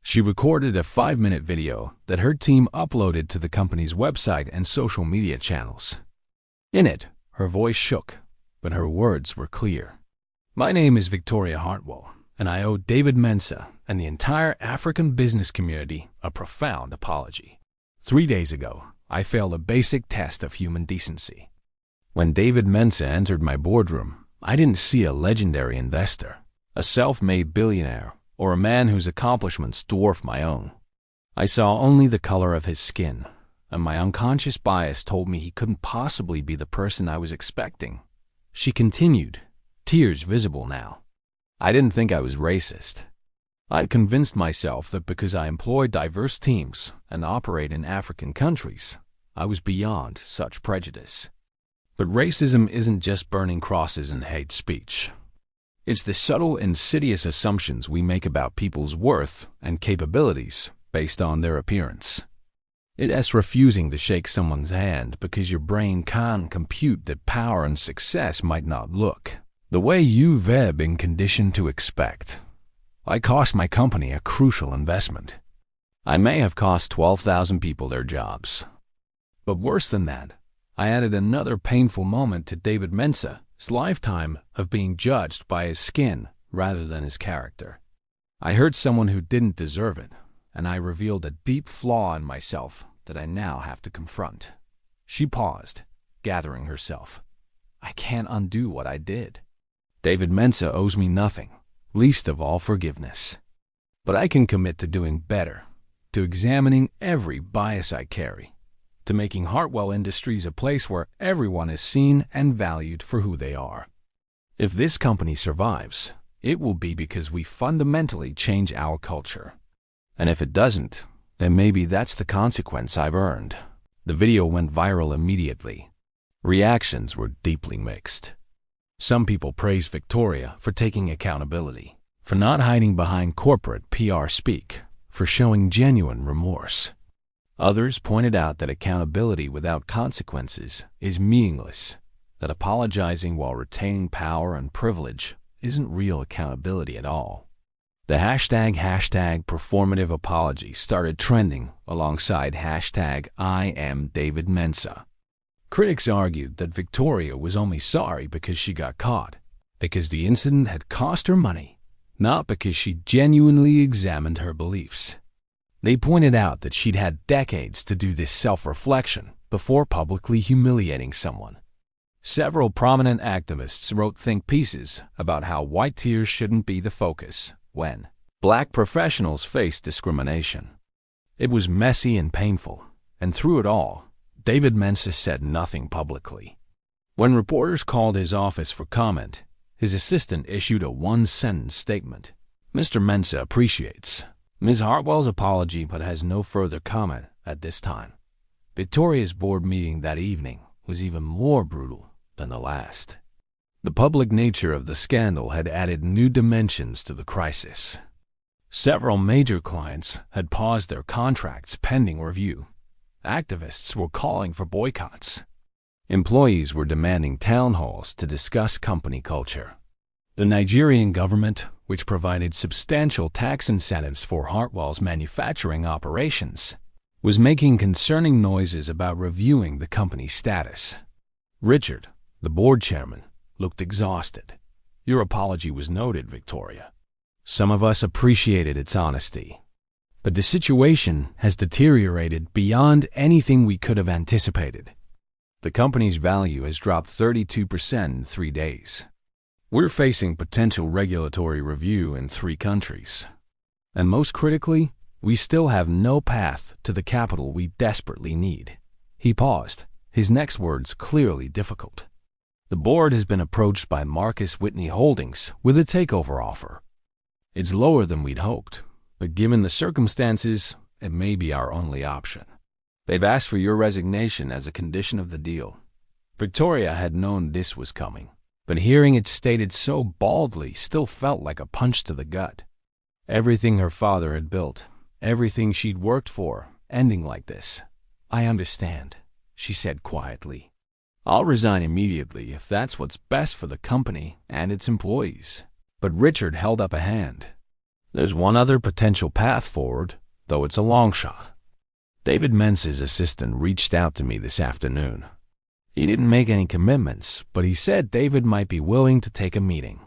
She recorded a 5-minute video that her team uploaded to the company's website and social media channels. In it, her voice shook, but her words were clear. My name is Victoria Hartwell, and I owe David Mensah and the entire African business community a profound apology. 3 days ago, I failed a basic test of human decency. When David Mensah entered my boardroom, I didn't see a legendary investor, a self-made billionaire, or a man whose accomplishments dwarf my own. I saw only the color of his skin, and my unconscious bias told me he couldn't possibly be the person I was expecting. She continued, tears visible now. I didn't think I was racist. I'd convinced myself that because I employ diverse teams and operate in African countries, I was beyond such prejudice. But racism isn't just burning crosses and hate speech. It's the subtle, insidious assumptions we make about people's worth and capabilities based on their appearance. It's refusing to shake someone's hand because your brain can't compute that power and success might not look the way you've been conditioned to expect. I cost my company a crucial investment. I may have cost 12,000 people their jobs. But worse than that, I added another painful moment to David Mensah's lifetime of being judged by his skin rather than his character. I hurt someone who didn't deserve it, and I revealed a deep flaw in myself that I now have to confront. She paused, gathering herself. I can't undo what I did. David Mensah owes me nothing, least of all forgiveness. But I can commit to doing better, to examining every bias I carry, to making Hartwell Industries a place where everyone is seen and valued for who they are. If this company survives, it will be because we fundamentally change our culture. And if it doesn't, then maybe that's the consequence I've earned. The video went viral immediately. Reactions were deeply mixed. Some people praised Victoria for taking accountability, for not hiding behind corporate PR speak, for showing genuine remorse. Others pointed out that accountability without consequences is meaningless, that apologizing while retaining power and privilege isn't real accountability at all. The hashtag performative apology started trending alongside hashtag I am David Mensah. Critics argued that Victoria was only sorry because she got caught, because the incident had cost her money, not because she genuinely examined her beliefs. They pointed out that she'd had decades to do this self-reflection before publicly humiliating someone. Several prominent activists wrote think pieces about how white tears shouldn't be the focus when black professionals face discrimination. It was messy and painful, and through it all, David Mensah said nothing publicly. When reporters called his office for comment, his assistant issued a one-sentence statement. Mr. Mensah appreciates Ms. Hartwell's apology but has no further comment at this time. Victoria's board meeting that evening was even more brutal than the last. The public nature of the scandal had added new dimensions to the crisis. Several major clients had paused their contracts pending review. Activists were calling for boycotts. Employees were demanding town halls to discuss company culture. The Nigerian government, which provided substantial tax incentives for Hartwell's manufacturing operations, was making concerning noises about reviewing the company's status. Richard, the board chairman, looked exhausted. Your apology was noted, Victoria. Some of us appreciated its honesty. But the situation has deteriorated beyond anything we could have anticipated. The company's value has dropped 32% in 3 days. We're facing potential regulatory review in 3 countries. And most critically, We still have no path to the capital we desperately need." He paused, his next words clearly difficult. "The board has been approached by Marcus Whitney Holdings with a takeover offer. It's lower than we'd hoped, but given the circumstances, it may be our only option. They've asked for your resignation as a condition of the deal." Victoria had known this was coming, but hearing it stated so baldly still felt like a punch to the gut. Everything her father had built, everything she'd worked for, ending like this. "I understand," she said quietly. "I'll resign immediately if that's what's best for the company and its employees." But Richard held up a hand. "There's one other potential path forward, though it's a long shot. David Mensa's assistant reached out to me this afternoon. He didn't make any commitments, but he said David might be willing to take a meeting.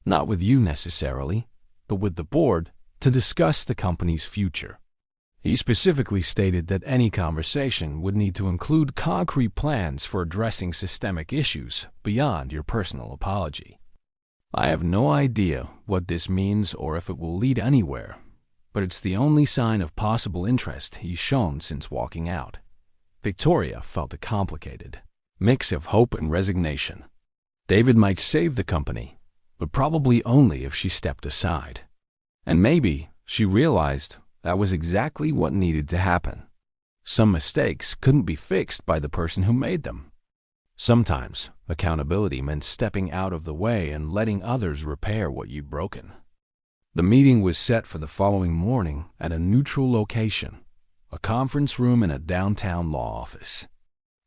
Not with you necessarily, but with the board to discuss the company's future. He specifically stated that any conversation would need to include concrete plans for addressing systemic issues beyond your personal apology. I have no idea what this means or if it will lead anywhere, but it's the only sign of possible interest he's shown since walking out." Victoria felt a complicated mix of hope and resignation. David might save the company, but probably only if she stepped aside. And maybe, she realized, that was exactly what needed to happen. Some mistakes couldn't be fixed by the person who made them. Sometimes, accountability meant stepping out of the way and letting others repair what you'd broken. The meeting was set for the following morning at a neutral location, a conference room in a downtown law office.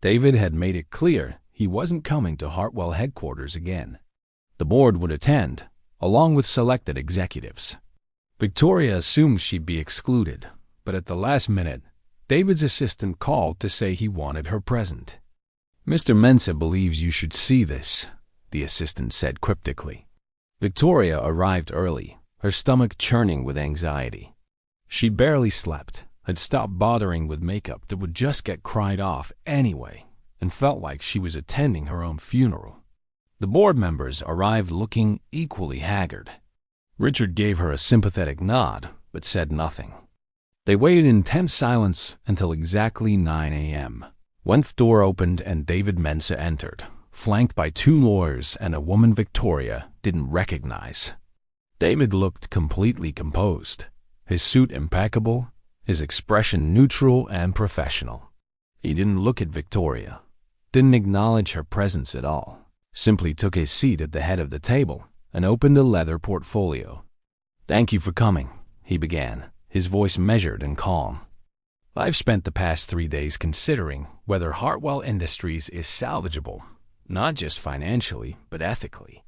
David had made it clear he wasn't coming to Hartwell headquarters again. The board would attend, along with selected executives. Victoria assumed she'd be excluded, but at the last minute, David's assistant called to say he wanted her present. "Mr. Mensa believes you should see this," the assistant said cryptically. Victoria arrived early, her stomach churning with anxiety. She barely slept, had stopped bothering with makeup that would just get cried off anyway, and felt like she was attending her own funeral. The board members arrived looking equally haggard. Richard gave her a sympathetic nod, but said nothing. They waited in tense silence until exactly 9 a.m., when the door opened and David Mensa entered, flanked by 2 lawyers and a woman Victoria didn't recognize. David looked completely composed, his suit impeccable, his expression neutral and professional. He didn't look at Victoria, didn't acknowledge her presence at all, simply took his seat at the head of the table and opened a leather portfolio. "Thank you for coming," he began, his voice measured and calm. "I've spent the past 3 days considering whether Hartwell Industries is salvageable, not just financially, but ethically.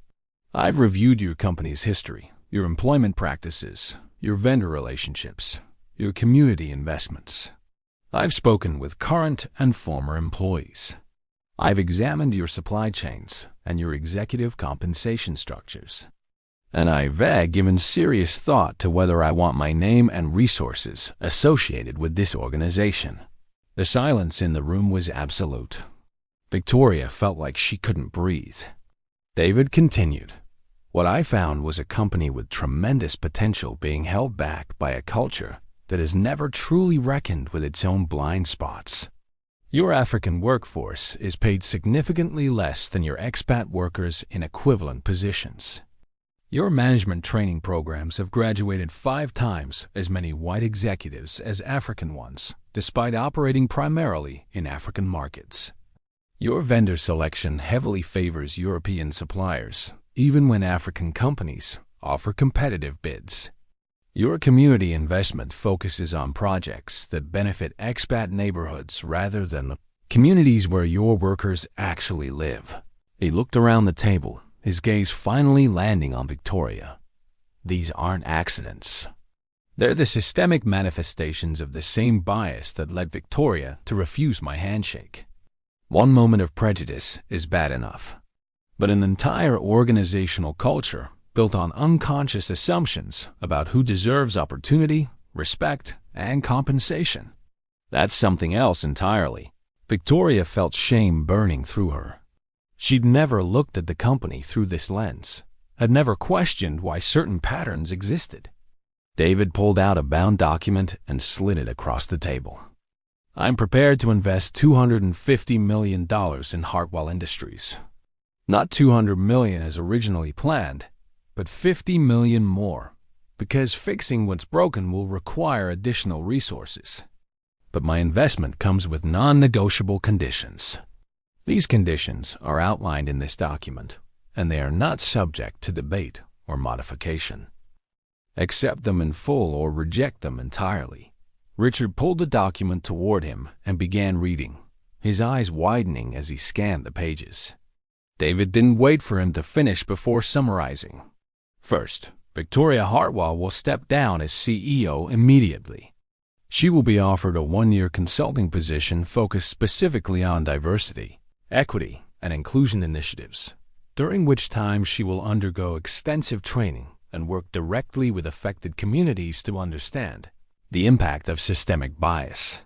I've reviewed your company's history, your employment practices, your vendor relationships, your community investments. I've spoken with current and former employees. I've examined your supply chains and your executive compensation structures. And I've given serious thought to whether I want my name and resources associated with this organization." The silence in the room was absolute. Victoria felt like she couldn't breathe. David continued. "What I found was a company with tremendous potential being held back by a culture that has never truly reckoned with its own blind spots. Your African workforce is paid significantly less than your expat workers in equivalent positions. Your management training programs have graduated 5 times as many white executives as African ones, despite operating primarily in African markets. Your vendor selection heavily favors European suppliers, even when African companies offer competitive bids. Your community investment focuses on projects that benefit expat neighborhoods rather than the communities where your workers actually live." He looked around the table, his gaze finally landing on Victoria. "These aren't accidents. They're the systemic manifestations of the same bias that led Victoria to refuse my handshake. One moment of prejudice is bad enough, but an entire organizational culture built on unconscious assumptions about who deserves opportunity, respect, and compensation. That's something else entirely." Victoria felt shame burning through her. She'd never looked at the company through this lens, had never questioned why certain patterns existed. David pulled out a bound document and slid it across the table. I'm prepared to invest $250 million in Hartwell Industries. Not $200 million as originally planned, but $50 million more, because fixing what's broken will require additional resources. But my investment comes with non-negotiable conditions. These conditions are outlined in this document, and they are not subject to debate or modification. Accept them in full or reject them entirely. Richard pulled the document toward him and began reading, his eyes widening as he scanned the pages. David didn't wait for him to finish before summarizing. First, Victoria Hartwell will step down as CEO immediately. She will be offered a one-year consulting position focused specifically on diversity, equity, and inclusion initiatives, during which time she will undergo extensive training and work directly with affected communities to understand the impact of systemic bias.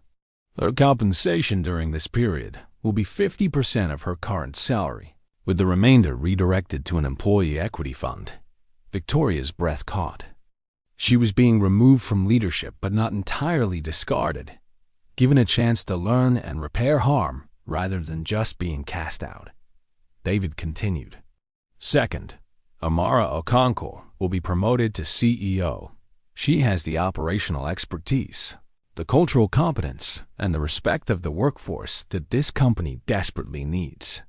Her compensation during this period will be 50% of her current salary, with the remainder redirected to an employee equity fund. Victoria's breath caught. She was being removed from leadership but not entirely discarded, given a chance to learn and repair harm rather than just being cast out. David continued. Second, Amara Okonkwo will be promoted to CEO. She has the operational expertise, the cultural competence, and the respect of the workforce that this company desperately needs.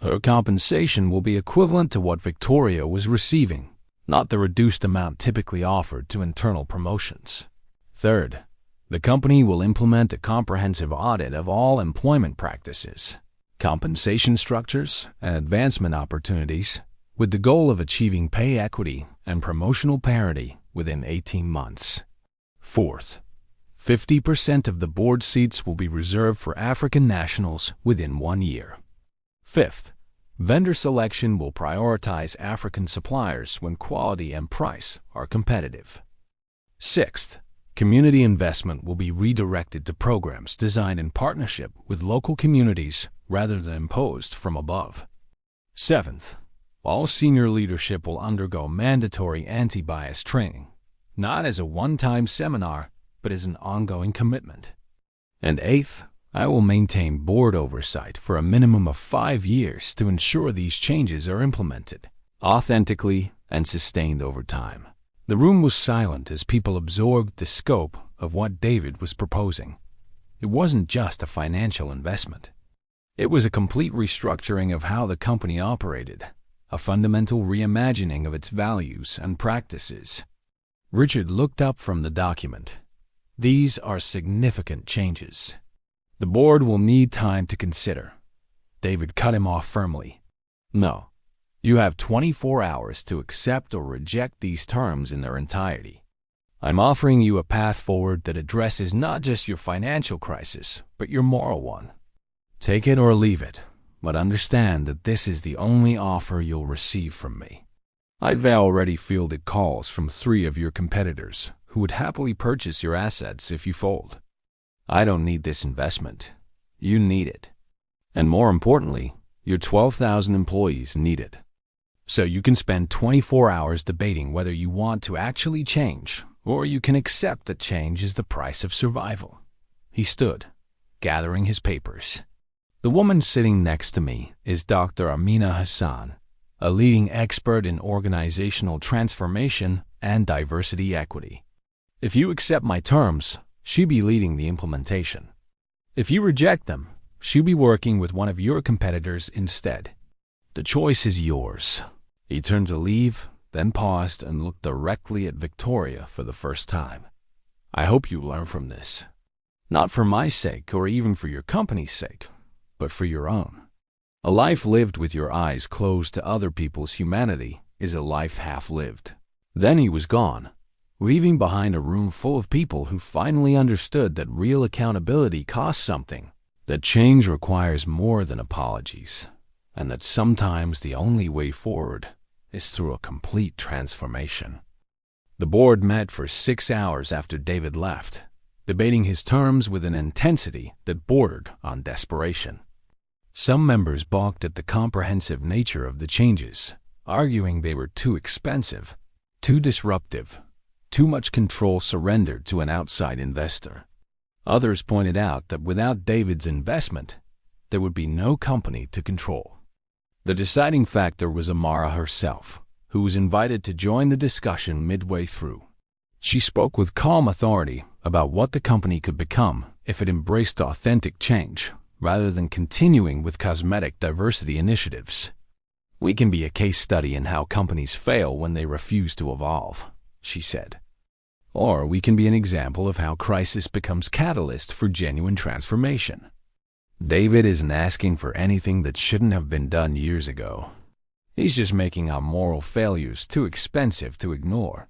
Her compensation will be equivalent to what Victoria was receiving, not the reduced amount typically offered to internal promotions. Third, the company will implement a comprehensive audit of all employment practices, compensation structures, and advancement opportunities, with the goal of achieving pay equity and promotional parity within 18 months. Fourth, 50% of the board seats will be reserved for African nationals within 1 year. Fifth, vendor selection will prioritize African suppliers when quality and price are competitive. Sixth, community investment will be redirected to programs designed in partnership with local communities rather than imposed from above. Seventh, all senior leadership will undergo mandatory anti-bias training, not as a one-time seminar, but as an ongoing commitment. And eighth, I will maintain board oversight for a minimum of 5 years to ensure these changes are implemented authentically and sustained over time. The room was silent as people absorbed the scope of what David was proposing. It wasn't just a financial investment. It was a complete restructuring of how the company operated, a fundamental reimagining of its values and practices. Richard looked up from the document. These are significant changes. The board will need time to consider. David cut him off firmly. No, you have 24 hours to accept or reject these terms in their entirety. I'm offering you a path forward that addresses not just your financial crisis, but your moral one. Take it or leave it, but understand that this is the only offer you'll receive from me. I've already fielded calls from 3 of your competitors who would happily purchase your assets if you fold. I don't need this investment. You need it. And more importantly, your 12,000 employees need it. So you can spend 24 hours debating whether you want to actually change, or you can accept that change is the price of survival. He stood, gathering his papers. The woman sitting next to me is Dr. Amina Hassan, a leading expert in organizational transformation and diversity equity. If you accept my terms, she'll be leading the implementation. If you reject them, she'll be working with one of your competitors instead. The choice is yours. He turned to leave, then paused and looked directly at Victoria for the first time. I hope you learn from this. Not for my sake or even for your company's sake, but for your own. A life lived with your eyes closed to other people's humanity is a life half-lived. Then he was gone, leaving behind a room full of people who finally understood that real accountability costs something, that change requires more than apologies, and that sometimes the only way forward is through a complete transformation. The board met for 6 hours after David left, debating his terms with an intensity that bordered on desperation. Some members balked at the comprehensive nature of the changes, arguing they were too expensive, too disruptive, too much control surrendered to an outside investor. Others pointed out that without David's investment, there would be no company to control. The deciding factor was Amara herself, who was invited to join the discussion midway through. She spoke with calm authority about what the company could become if it embraced authentic change, rather than continuing with cosmetic diversity initiatives. "We can be a case study in how companies fail when they refuse to evolve," she said. "Or we can be an example of how crisis becomes catalyst for genuine transformation. David isn't asking for anything that shouldn't have been done years ago. He's just making our moral failures too expensive to ignore."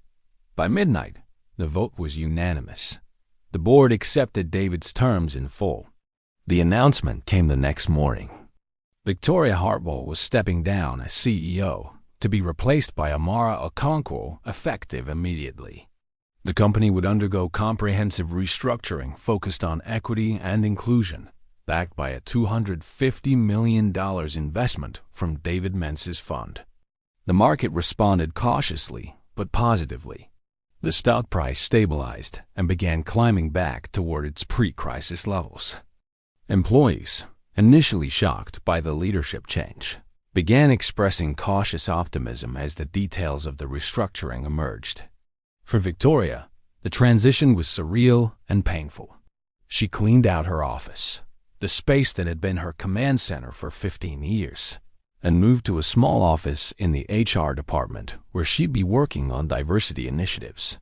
By midnight, the vote was unanimous. The board accepted David's terms in full. The announcement came the next morning. Victoria Hartwell was stepping down as CEO, to be replaced by Amara Okonkwo, effective immediately. The company would undergo comprehensive restructuring focused on equity and inclusion, backed by a $250 million investment from David Mentz's fund. The market responded cautiously, but positively. The stock price stabilized and began climbing back toward its pre-crisis levels. Employees, initially shocked by the leadership change, began expressing cautious optimism as the details of the restructuring emerged. For Victoria, the transition was surreal and painful. She cleaned out her office, the space that had been her command center for 15 years, and moved to a small office in the HR department where she'd be working on diversity initiatives.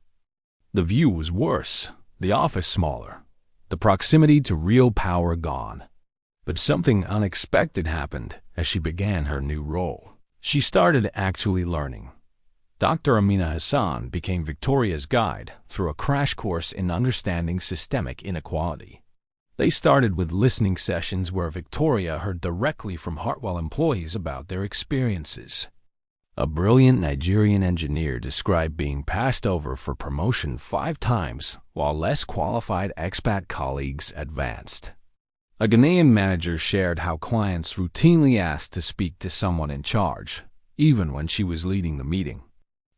The view was worse, the office smaller, the proximity to real power gone. But something unexpected happened as she began her new role. She started actually learning. Dr. Amina Hassan became Victoria's guide through a crash course in understanding systemic inequality. They started with listening sessions where Victoria heard directly from Hartwell employees about their experiences. A brilliant Nigerian engineer described being passed over for promotion 5 times while less qualified expat colleagues advanced. A Ghanaian manager shared how clients routinely asked to speak to someone in charge, even when she was leading the meeting.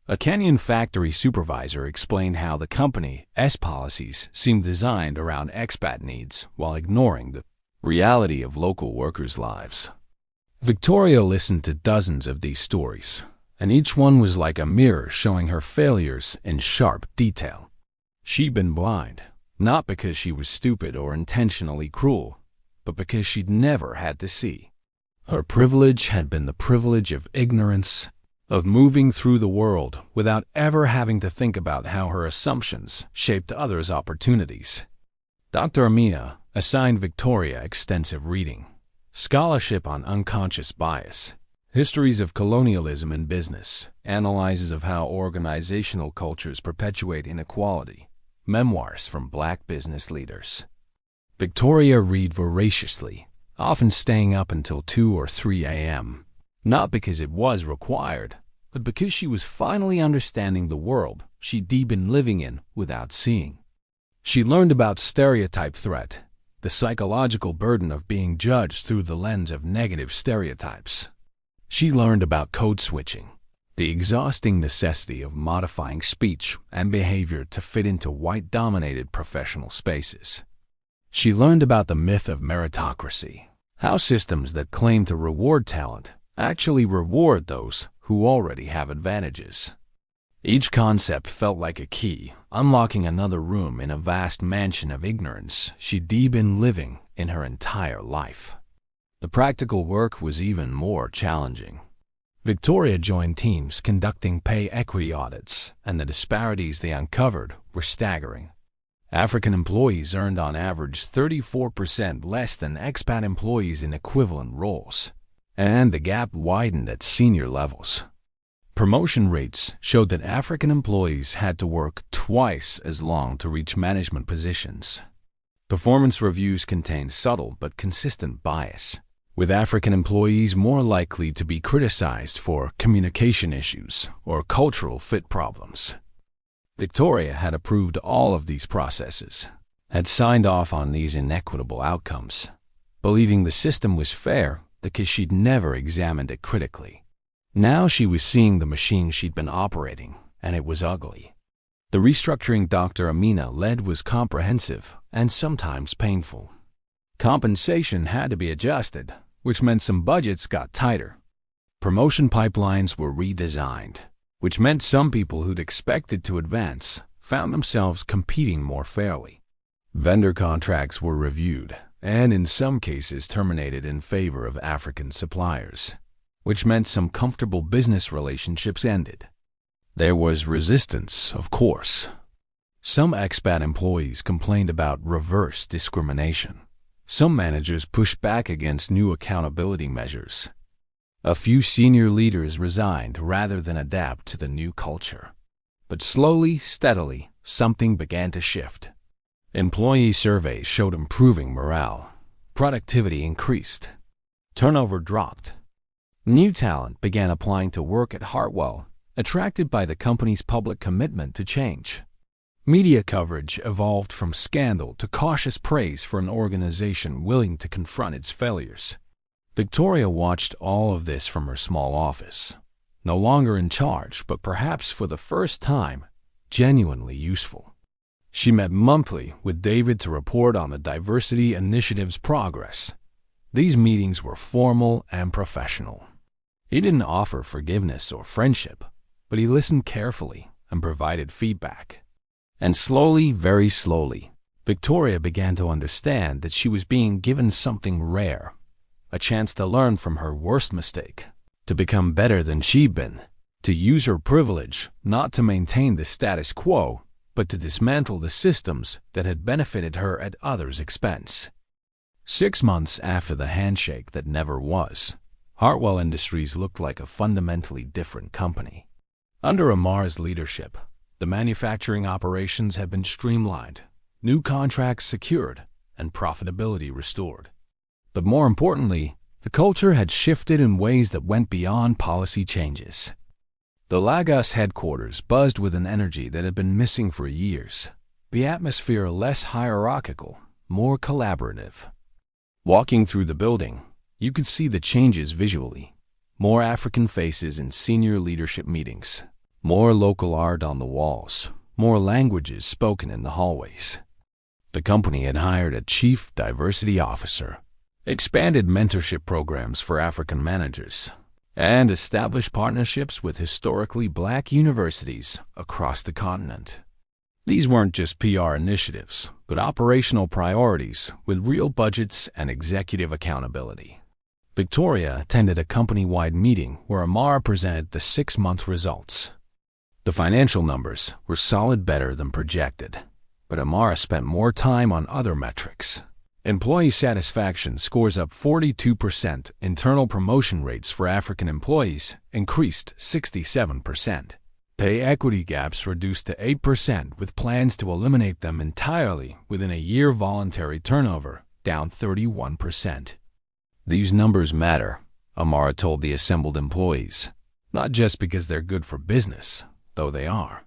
A Kenyan factory supervisor explained how the company's policies seemed designed around expat needs while ignoring the reality of local workers' lives. Victoria listened to dozens of these stories, and each one was like a mirror showing her failures in sharp detail. She'd been blind, not because she was stupid or intentionally cruel, but because she'd never had to see. Her privilege had been the privilege of ignorance, of moving through the world without ever having to think about how her assumptions shaped others' opportunities. Dr. Amina assigned Victoria extensive reading, scholarship on unconscious bias, histories of colonialism in business, analyses of how organizational cultures perpetuate inequality, memoirs from Black business leaders. Victoria read voraciously, often staying up until 2 or 3 a.m., not because it was required, but because she was finally understanding the world she'd been living in without seeing. She learned about stereotype threat, the psychological burden of being judged through the lens of negative stereotypes. She learned about code switching, the exhausting necessity of modifying speech and behavior to fit into white-dominated professional spaces. She learned about the myth of meritocracy, how systems that claim to reward talent actually reward those who already have advantages. Each concept felt like a key, unlocking another room in a vast mansion of ignorance she'd been living in her entire life. The practical work was even more challenging. Victoria joined teams conducting pay equity audits, and the disparities they uncovered were staggering. African employees earned on average 34% less than expat employees in equivalent roles, and the gap widened at senior levels. Promotion rates showed that African employees had to work twice as long to reach management positions. Performance reviews contained subtle but consistent bias, with African employees more likely to be criticized for communication issues or cultural fit problems. Victoria had approved all of these processes, had signed off on these inequitable outcomes, believing the system was fair because she'd never examined it critically. Now she was seeing the machine she'd been operating, and it was ugly. The restructuring Dr. Amina led was comprehensive and sometimes painful. Compensation had to be adjusted, which meant some budgets got tighter. Promotion pipelines were redesigned, which meant some people who'd expected to advance found themselves competing more fairly. Vendor contracts were reviewed and in some cases terminated in favor of African suppliers, which meant some comfortable business relationships ended. There was resistance, of course. Some expat employees complained about reverse discrimination. Some managers pushed back against new accountability measures. A few senior leaders resigned rather than adapt to the new culture. But slowly, steadily, something began to shift. Employee surveys showed improving morale. Productivity increased. Turnover dropped. New talent began applying to work at Hartwell, attracted by the company's public commitment to change. Media coverage evolved from scandal to cautious praise for an organization willing to confront its failures. Victoria watched all of this from her small office, no longer in charge, but perhaps for the first time, genuinely useful. She met monthly with David to report on the diversity initiative's progress. These meetings were formal and professional. He didn't offer forgiveness or friendship, but he listened carefully and provided feedback. And slowly, very slowly, Victoria began to understand that she was being given something rare, a chance to learn from her worst mistake, to become better than she'd been, to use her privilege not to maintain the status quo, but to dismantle the systems that had benefited her at others' expense. 6 months after the handshake that never was, Hartwell Industries looked like a fundamentally different company. Under Amar's leadership, the manufacturing operations had been streamlined, new contracts secured, and profitability restored. But more importantly, the culture had shifted in ways that went beyond policy changes. The Lagos headquarters buzzed with an energy that had been missing for years, the atmosphere less hierarchical, more collaborative. Walking through the building, you could see the changes visually. More African faces in senior leadership meetings, more local art on the walls, more languages spoken in the hallways. The company had hired a chief diversity officer, expanded mentorship programs for African managers, and established partnerships with historically black universities across the continent. These weren't just PR initiatives, but operational priorities with real budgets and executive accountability. Victoria attended a company-wide meeting where Amar presented the 6-month results. The financial numbers were solid, better than projected, but Amar spent more time on other metrics. Employee satisfaction scores up 42%, internal promotion rates for African employees increased 67%. Pay equity gaps reduced to 8% with plans to eliminate them entirely within a year. Voluntary turnover down 31%. These numbers matter, Amara told the assembled employees, not just because they're good for business, though they are.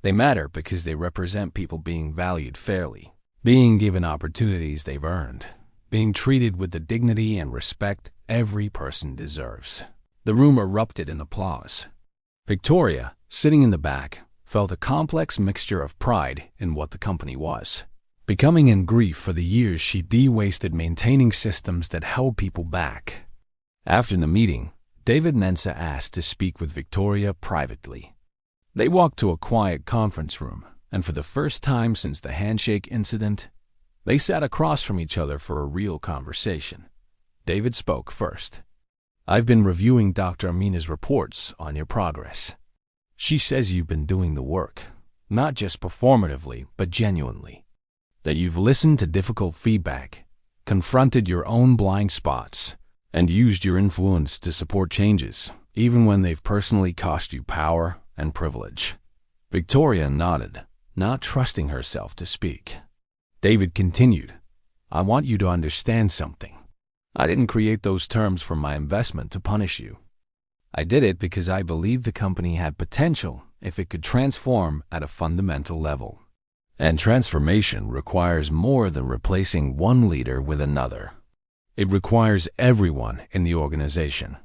They matter because they represent people being valued fairly, being given opportunities they've earned, being treated with the dignity and respect every person deserves. The room erupted in applause. Victoria, sitting in the back, felt a complex mixture of pride in what the company was, becoming in grief for the years she'd wasted maintaining systems that held people back. After the meeting, David Mensah asked to speak with Victoria privately. They walked to a quiet conference room, and for the first time since the handshake incident, they sat across from each other for a real conversation. David spoke first. "I've been reviewing Dr. Amina's reports on your progress. She says you've been doing the work, not just performatively, but genuinely. That you've listened to difficult feedback, confronted your own blind spots, and used your influence to support changes, even when they've personally cost you power and privilege." Victoria nodded, not trusting herself to speak. David continued, "I want you to understand something. I didn't create those terms for my investment to punish you. I did it because I believed the company had potential if it could transform at a fundamental level. And transformation requires more than replacing one leader with another. It requires everyone in the organization,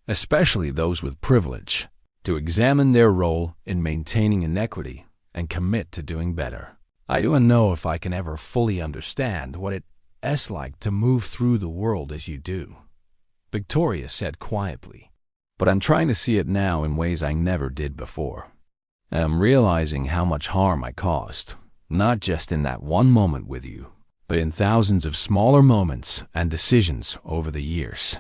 especially those with privilege, to examine their role in maintaining inequity and commit to doing better. I don't know if I can ever fully understand what it's like to move through the world as you do, Victoria said quietly. But I'm trying to see it now in ways I never did before. And I'm realizing how much harm I caused, not just in that one moment with you, but in thousands of smaller moments and decisions over the years.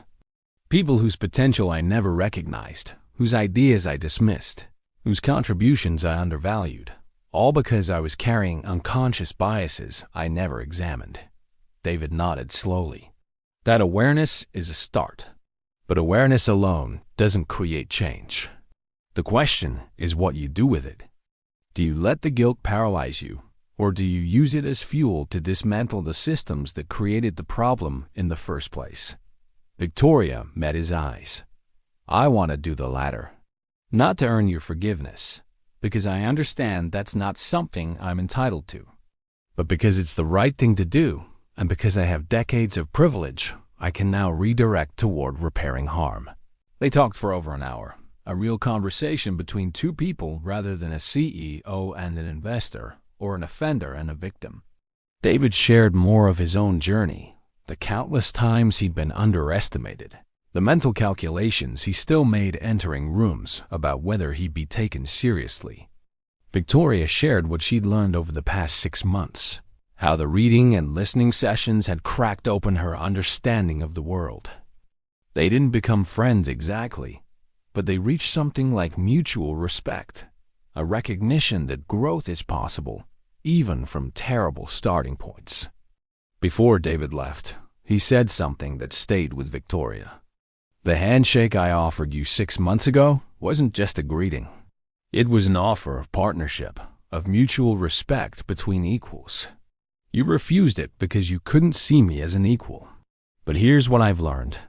People whose potential I never recognized, whose ideas I dismissed, whose contributions I undervalued, all because I was carrying unconscious biases I never examined. David nodded slowly. That awareness is a start, but awareness alone doesn't create change. The question is what you do with it. Do you let the guilt paralyze you, or do you use it as fuel to dismantle the systems that created the problem in the first place? Victoria met his eyes. I want to do the latter. Not to earn your forgiveness, because I understand that's not something I'm entitled to, but because it's the right thing to do, and because I have decades of privilege I can now redirect toward repairing harm. They talked for over an hour. A real conversation between two people rather than a CEO and an investor, or an offender and a victim. David shared more of his own journey, the countless times he'd been underestimated, the mental calculations he still made entering rooms about whether he'd be taken seriously. Victoria shared what she'd learned over the past 6 months, how the reading and listening sessions had cracked open her understanding of the world. They didn't become friends exactly, but they reached something like mutual respect, a recognition that growth is possible, even from terrible starting points. Before David left, he said something that stayed with Victoria. The handshake I offered you 6 months ago wasn't just a greeting. It was an offer of partnership, of mutual respect between equals. You refused it because you couldn't see me as an equal. But here's what I've learned.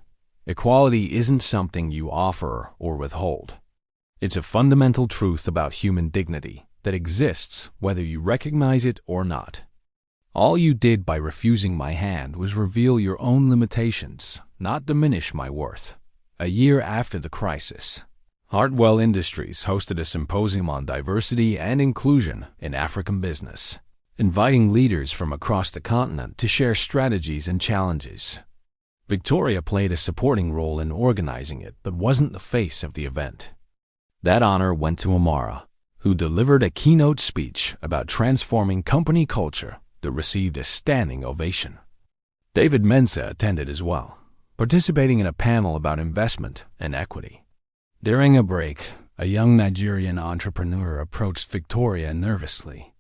Equality isn't something you offer or withhold. It's a fundamental truth about human dignity that exists whether you recognize it or not. All you did by refusing my hand was reveal your own limitations, not diminish my worth. A year after the crisis, Hartwell Industries hosted a symposium on diversity and inclusion in African business, inviting leaders from across the continent to share strategies and challenges. Victoria played a supporting role in organizing it, but wasn't the face of the event. That honor went to Amara, who delivered a keynote speech about transforming company culture that received a standing ovation. David Mensah attended as well, participating in a panel about investment and equity. During a break, a young Nigerian entrepreneur approached Victoria nervously.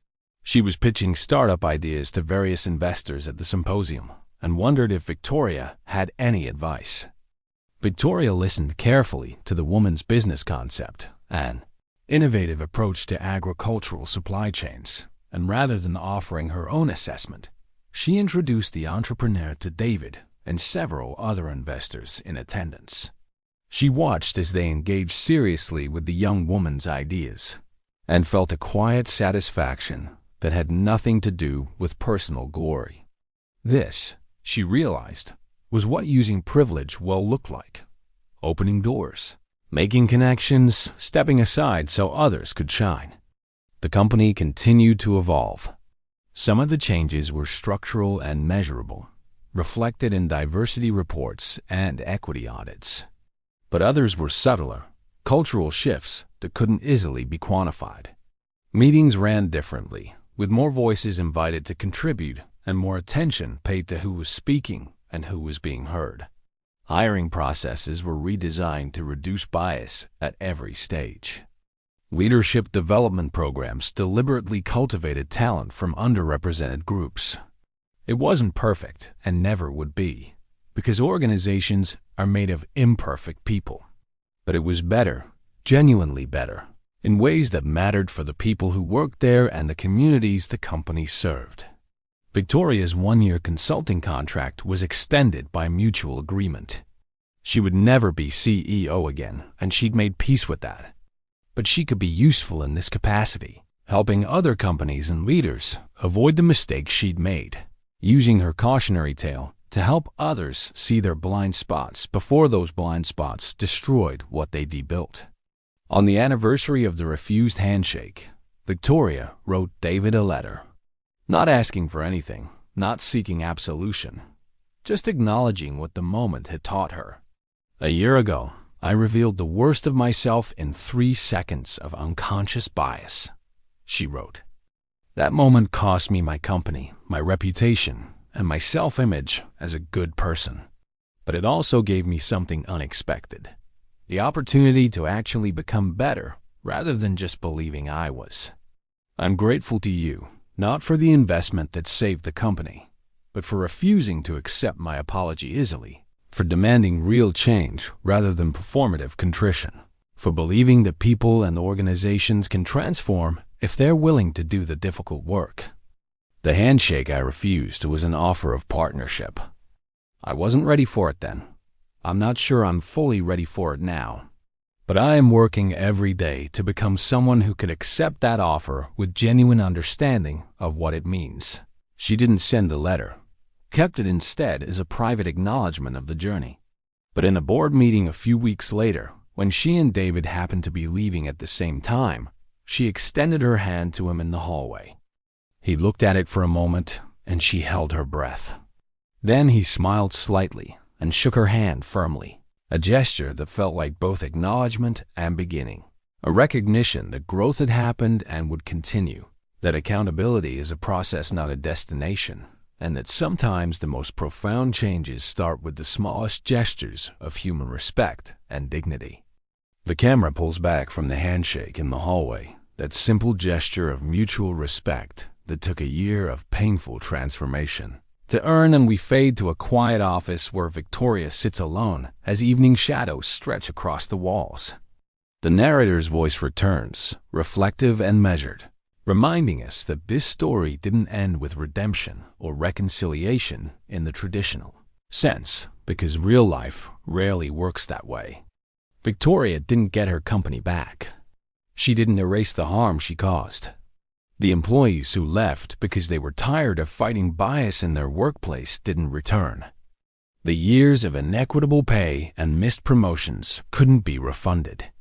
She was pitching startup ideas to various investors at the symposium and wondered if Victoria had any advice. Victoria listened carefully to the woman's business concept, an innovative approach to agricultural supply chains, and rather than offering her own assessment, she introduced the entrepreneur to David and several other investors in attendance. She watched as they engaged seriously with the young woman's ideas and felt a quiet satisfaction that had nothing to do with personal glory. This, she realized, was what using privilege well looked like. Opening doors, making connections, stepping aside so others could shine. The company continued to evolve. Some of the changes were structural and measurable, reflected in diversity reports and equity audits. But others were subtler, cultural shifts that couldn't easily be quantified. Meetings ran differently, with more voices invited to contribute and more attention paid to who was speaking and who was being heard. Hiring processes were redesigned to reduce bias at every stage. Leadership development programs deliberately cultivated talent from underrepresented groups. It wasn't perfect and never would be, because organizations are made of imperfect people. But it was better, genuinely better, in ways that mattered for the people who worked there and the communities the company served. Victoria's one-year consulting contract was extended by mutual agreement. She would never be CEO again, and she'd made peace with that. But she could be useful in this capacity, helping other companies and leaders avoid the mistakes she'd made, using her cautionary tale to help others see their blind spots before those blind spots destroyed what they built. On the anniversary of the refused handshake, Victoria wrote David a letter, not asking for anything, not seeking absolution, just acknowledging what the moment had taught her. "A year ago, I revealed the worst of myself in 3 seconds of unconscious bias," she wrote. "That moment cost me my company, my reputation, and my self-image as a good person. But it also gave me something unexpected, the opportunity to actually become better rather than just believing I was. I'm grateful to you, not for the investment that saved the company, but for refusing to accept my apology easily, for demanding real change rather than performative contrition, for believing that people and organizations can transform if they're willing to do the difficult work. The handshake I refused was an offer of partnership. I wasn't ready for it then. I'm not sure I'm fully ready for it now. But I am working every day to become someone who could accept that offer with genuine understanding of what it means." She didn't send the letter, kept it instead as a private acknowledgement of the journey. But in a board meeting a few weeks later, when she and David happened to be leaving at the same time, she extended her hand to him in the hallway. He looked at it for a moment, and she held her breath. Then he smiled slightly and shook her hand firmly, a gesture that felt like both acknowledgement and beginning, a recognition that growth had happened and would continue, that accountability is a process, not a destination, and that sometimes the most profound changes start with the smallest gestures of human respect and dignity. The camera pulls back from the handshake in the hallway, that simple gesture of mutual respect that took a year of painful transformation to earn, and we fade to a quiet office where Victoria sits alone as evening shadows stretch across the walls. The narrator's voice returns, reflective and measured, reminding us that this story didn't end with redemption or reconciliation in the traditional sense, because real life rarely works that way. Victoria didn't get her company back. She didn't erase the harm she caused. The employees who left because they were tired of fighting bias in their workplace didn't return. The years of inequitable pay and missed promotions couldn't be refunded.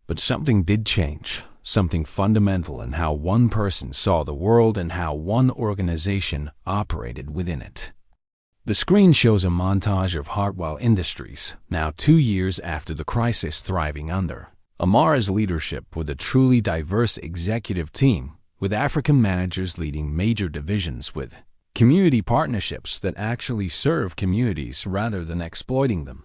But something did change, something fundamental in how one person saw the world and how one organization operated within it. The screen shows a montage of Hartwell Industries, now 2 years after the crisis, thriving under Amara's leadership with a truly diverse executive team, with African managers leading major divisions, with community partnerships that actually serve communities rather than exploiting them.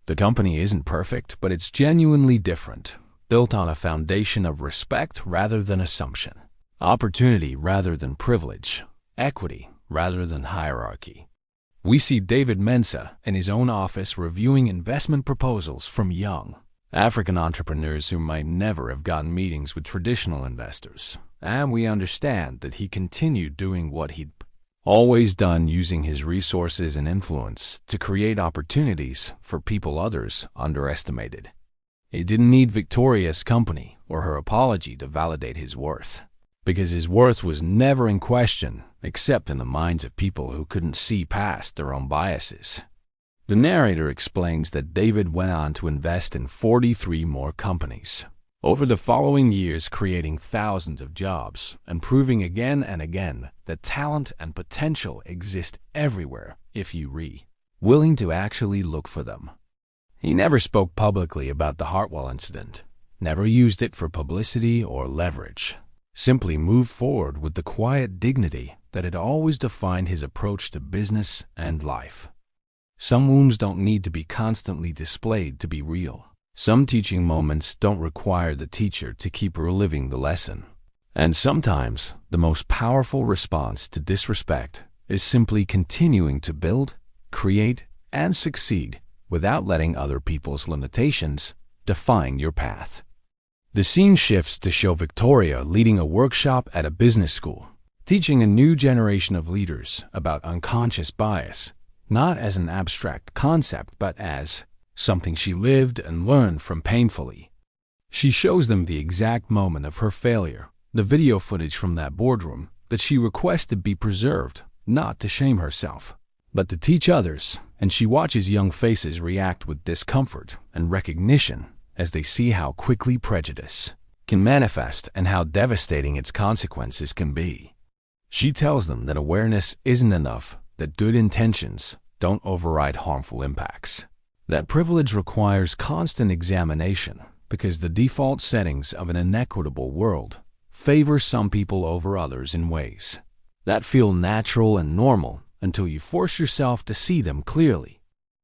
The company isn't perfect, but it's genuinely different, built on a foundation of respect rather than assumption, opportunity rather than privilege, equity rather than hierarchy. We see David Mensa in his own office reviewing investment proposals from young African entrepreneurs who might never have gotten meetings with traditional investors. And we understand that he continued doing what he'd always done, using his resources and influence to create opportunities for people others underestimated. He didn't need Victoria's company or her apology to validate his worth, because his worth was never in question except in the minds of people who couldn't see past their own biases. The narrator explains that David went on to invest in 43 more companies over the following years, creating thousands of jobs and proving again and again that talent and potential exist everywhere if you're willing to actually look for them. He never spoke publicly about the Hartwell incident, never used it for publicity or leverage, simply moved forward with the quiet dignity that had always defined his approach to business and life. Some wounds don't need to be constantly displayed to be real. Some teaching moments don't require the teacher to keep reliving the lesson. And sometimes the most powerful response to disrespect is simply continuing to build, create, and succeed without letting other people's limitations define your path. The scene shifts to show Victoria leading a workshop at a business school, teaching a new generation of leaders about unconscious bias, not as an abstract concept, but as something she lived and learned from painfully. She shows them the exact moment of her failure, the video footage from that boardroom that she requested be preserved, not to shame herself, but to teach others, and she watches young faces react with discomfort and recognition as they see how quickly prejudice can manifest and how devastating its consequences can be. She tells them that awareness isn't enough, that good intentions don't override harmful impacts, that privilege requires constant examination because the default settings of an inequitable world favor some people over others in ways that feel natural and normal until you force yourself to see them clearly.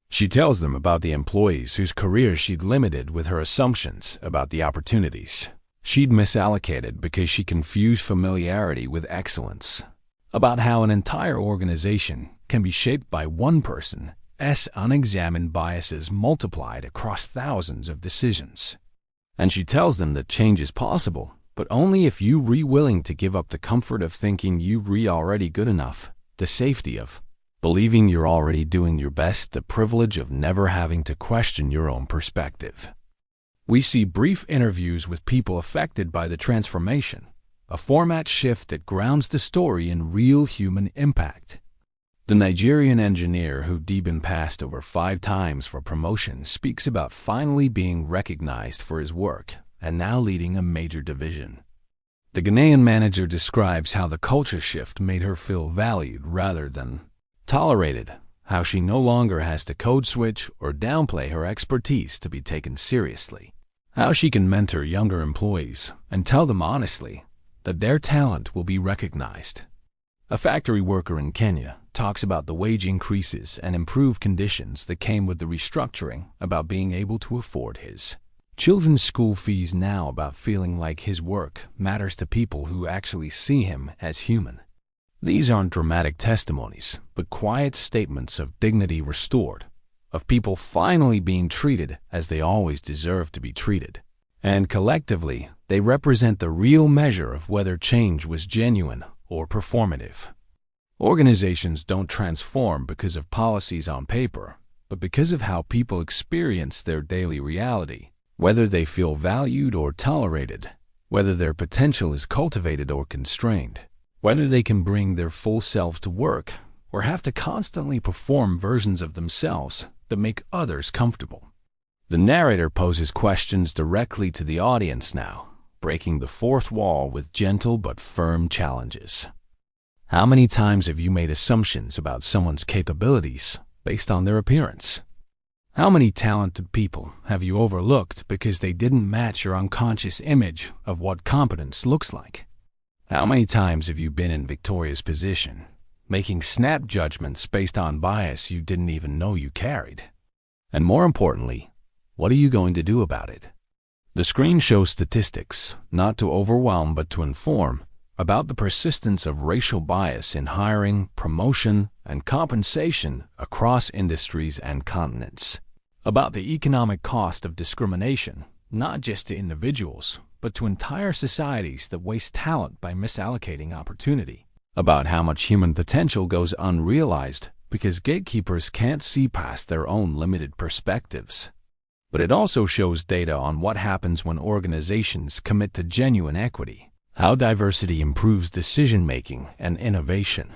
She tells them about the employees whose careers she'd limited with her assumptions about the opportunities she'd misallocated because she confused familiarity with excellence, about how an entire organization can be shaped by one person's unexamined biases multiplied across thousands of decisions. And she tells them that change is possible, but only if you're willing to give up the comfort of thinking you're already good enough, the safety of believing you're already doing your best, the privilege of never having to question your own perspective. We see brief interviews with people affected by the transformation, a format shift that grounds the story in real human impact. The Nigerian engineer who'd been passed over 5 times for promotion speaks about finally being recognized for his work and now leading a major division. The Ghanaian manager describes how the culture shift made her feel valued rather than tolerated, how she no longer has to code switch or downplay her expertise to be taken seriously, how she can mentor younger employees and tell them honestly that their talent will be recognized. A factory worker in Kenya talks about the wage increases and improved conditions that came with the restructuring, about being able to afford his children's school fees now, about feeling like his work matters to people who actually see him as human. These aren't dramatic testimonies, but quiet statements of dignity restored, of people finally being treated as they always deserve to be treated. And collectively, they represent the real measure of whether change was genuine or performative. Organizations don't transform because of policies on paper, but because of how people experience their daily reality, whether they feel valued or tolerated, whether their potential is cultivated or constrained, whether they can bring their full selves to work or have to constantly perform versions of themselves that make others comfortable. The narrator poses questions directly to the audience now, breaking the fourth wall with gentle but firm challenges. How many times have you made assumptions about someone's capabilities based on their appearance? How many talented people have you overlooked because they didn't match your unconscious image of what competence looks like? How many times have you been in Victoria's position, making snap judgments based on bias you didn't even know you carried? And more importantly, what are you going to do about it? The screen shows statistics, not to overwhelm but to inform, about the persistence of racial bias in hiring, promotion, and compensation across industries and continents. About the economic cost of discrimination, not just to individuals, but to entire societies that waste talent by misallocating opportunity. About how much human potential goes unrealized because gatekeepers can't see past their own limited perspectives. But it also shows data on what happens when organizations commit to genuine equity, how diversity improves decision-making and innovation,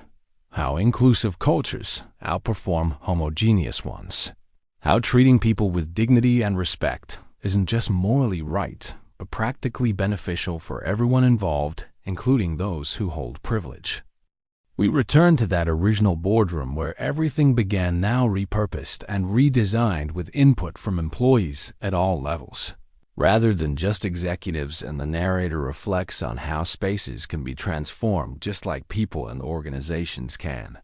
how inclusive cultures outperform homogeneous ones, how treating people with dignity and respect isn't just morally right, but practically beneficial for everyone involved, including those who hold privilege. We return to that original boardroom where everything began, now repurposed and redesigned with input from employees at all levels, rather than just executives, and the narrator reflects on how spaces can be transformed just like people and organizations can.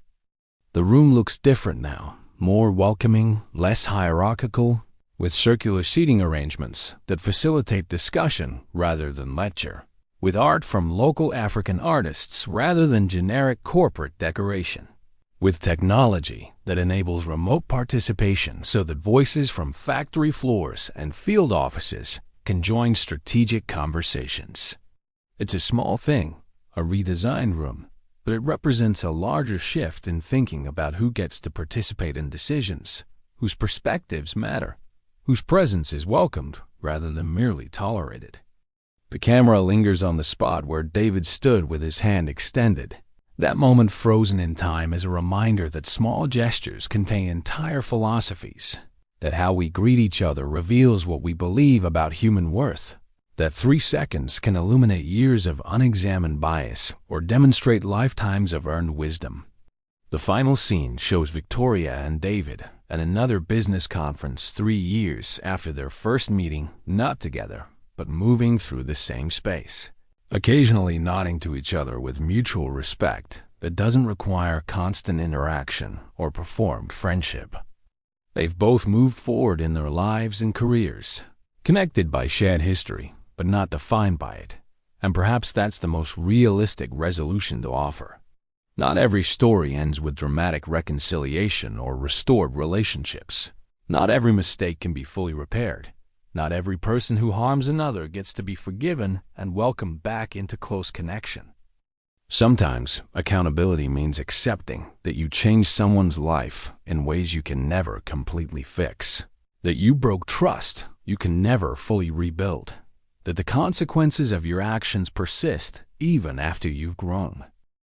The room looks different now, more welcoming, less hierarchical, with circular seating arrangements that facilitate discussion rather than lecture, with art from local African artists rather than generic corporate decoration, with technology that enables remote participation so that voices from factory floors and field offices can join strategic conversations. It's a small thing, a redesigned room, but it represents a larger shift in thinking about who gets to participate in decisions, whose perspectives matter, whose presence is welcomed rather than merely tolerated. The camera lingers on the spot where David stood with his hand extended, that moment frozen in time as a reminder that small gestures contain entire philosophies, that how we greet each other reveals what we believe about human worth, That 3 seconds can illuminate years of unexamined bias or demonstrate lifetimes of earned wisdom. The final scene shows Victoria and David at another business conference 3 years after their first meeting, not together, but moving through the same space, occasionally nodding to each other with mutual respect that doesn't require constant interaction or performed friendship. They've both moved forward in their lives and careers, connected by shared history, but not defined by it. And perhaps that's the most realistic resolution to offer. Not every story ends with dramatic reconciliation or restored relationships. Not every mistake can be fully repaired. Not every person who harms another gets to be forgiven and welcomed back into close connection. Sometimes accountability means accepting that you changed someone's life in ways you can never completely fix. That you broke trust you can never fully rebuild. That the consequences of your actions persist even after you've grown.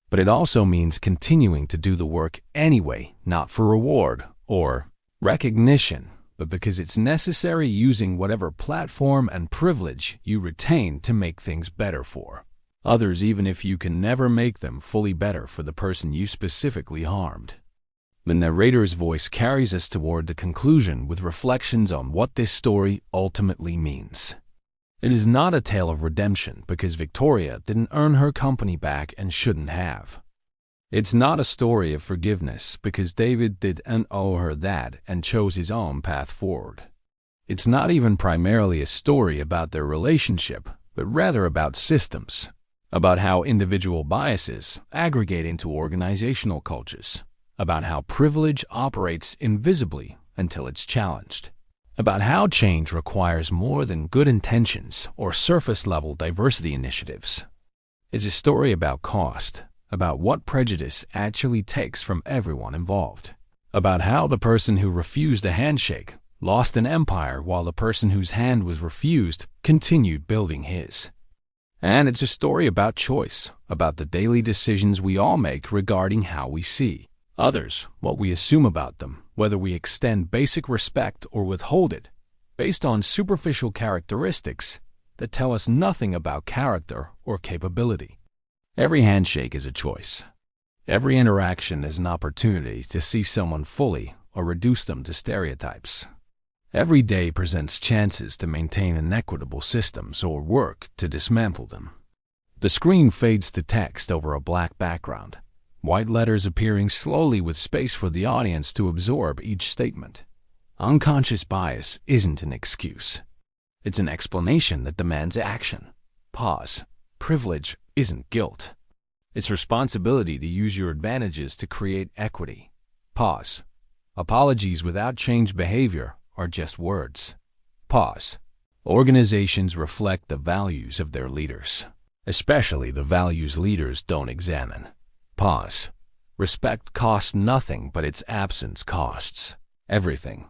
But it also means continuing to do the work anyway, not for reward or recognition, but because it's necessary, using whatever platform and privilege you retain to make things better for others, even if you can never make them fully better for the person you specifically harmed. The narrator's voice carries us toward the conclusion with reflections on what this story ultimately means. It is not a tale of redemption because Victoria didn't earn her company back and shouldn't have. It's not a story of forgiveness because David didn't owe her that and chose his own path forward. It's not even primarily a story about their relationship, but rather about systems, about how individual biases aggregate into organizational cultures, about how privilege operates invisibly until it's challenged, about how change requires more than good intentions or surface-level diversity initiatives. It's a story about cost, about what prejudice actually takes from everyone involved, about how the person who refused a handshake lost an empire while the person whose hand was refused continued building his. And it's a story about choice, about the daily decisions we all make regarding how we see others, what we assume about them, whether we extend basic respect or withhold it, based on superficial characteristics that tell us nothing about character or capability. Every handshake is a choice. Every interaction is an opportunity to see someone fully or reduce them to stereotypes. Every day presents chances to maintain inequitable systems or work to dismantle them. The screen fades to text over a black background, white letters appearing slowly with space for the audience to absorb each statement. Unconscious bias isn't an excuse. It's an explanation that demands action. Pause. Privilege isn't guilt. It's responsibility to use your advantages to create equity. Pause. Apologies without changed behavior are just words. Pause. Organizations reflect the values of their leaders, especially the values leaders don't examine. Pause. Respect costs nothing, but its absence costs everything.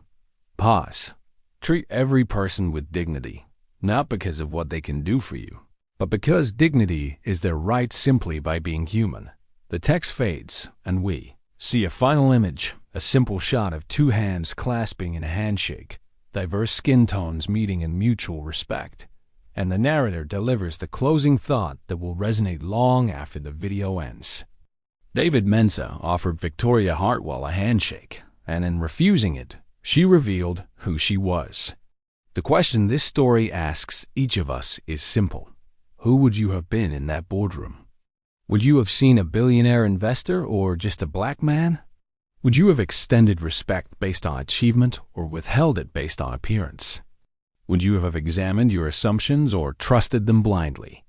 Pause. Treat every person with dignity, not because of what they can do for you, but because dignity is their right simply by being human. The text fades, and we see a final image, a simple shot of two hands clasping in a handshake, diverse skin tones meeting in mutual respect, and the narrator delivers the closing thought that will resonate long after the video ends. David Mensah offered Victoria Hartwell a handshake, and in refusing it, she revealed who she was. The question this story asks each of us is simple. Who would you have been in that boardroom? Would you have seen a billionaire investor or just a black man? Would you have extended respect based on achievement or withheld it based on appearance? Would you have examined your assumptions or trusted them blindly?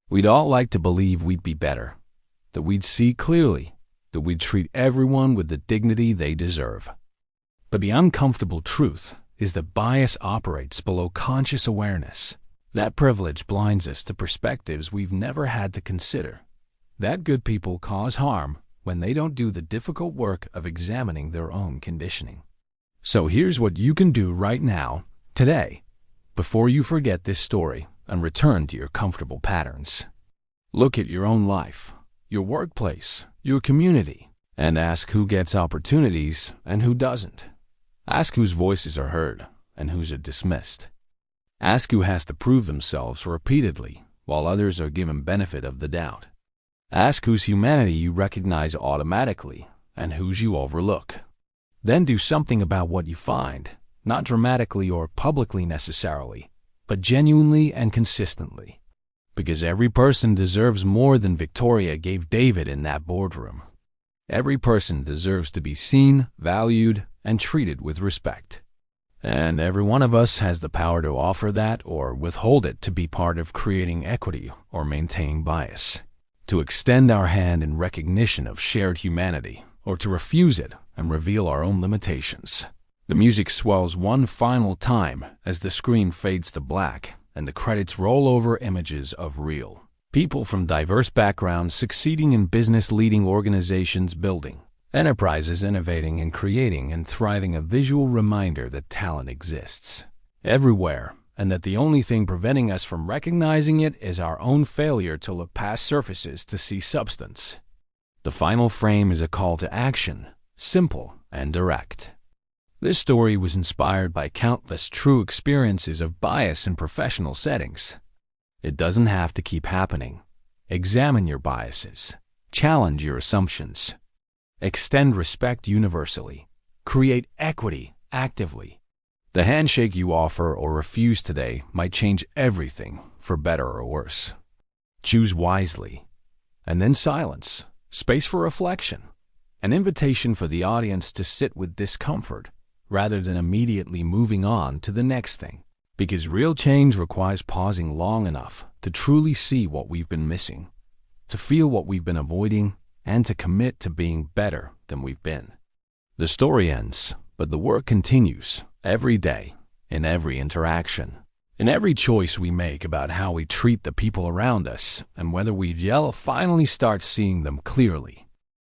We'd all like to believe we'd be better, that we'd see clearly, that we'd treat everyone with the dignity they deserve. But the uncomfortable truth is that bias operates below conscious awareness. That privilege blinds us to perspectives we've never had to consider. That good people cause harm when they don't do the difficult work of examining their own conditioning. So here's what you can do right now, today, before you forget this story and return to your comfortable patterns. Look at your own life, your workplace, your community, and ask who gets opportunities and who doesn't. Ask whose voices are heard and whose are dismissed. Ask who has to prove themselves repeatedly, while others are given benefit of the doubt. Ask whose humanity you recognize automatically and whose you overlook. Then do something about what you find, not dramatically or publicly necessarily, but genuinely and consistently. Because every person deserves more than Victoria gave David in that boardroom. Every person deserves to be seen, valued, and treated with respect. And every one of us has the power to offer that or withhold it, to be part of creating equity or maintaining bias, to extend our hand in recognition of shared humanity, or to refuse it and reveal our own limitations. The music swells one final time as the screen fades to black and the credits roll over images of real people from diverse backgrounds succeeding in business, leading organizations, building enterprises, innovating and creating and thriving, a visual reminder that talent exists everywhere, and that the only thing preventing us from recognizing it is our own failure to look past surfaces to see substance. The final frame is a call to action, simple and direct. This story was inspired by countless true experiences of bias in professional settings. It doesn't have to keep happening. Examine your biases. Challenge your assumptions. Extend respect universally. Create equity actively. The handshake you offer or refuse today might change everything for better or worse. Choose wisely. And then silence. Space for reflection. An invitation for the audience to sit with discomfort rather than immediately moving on to the next thing. Because real change requires pausing long enough to truly see what we've been missing, to feel what we've been avoiding, and to commit to being better than we've been. The story ends, but the work continues every day, in every interaction, in every choice we make about how we treat the people around us, and whether we finally start seeing them clearly.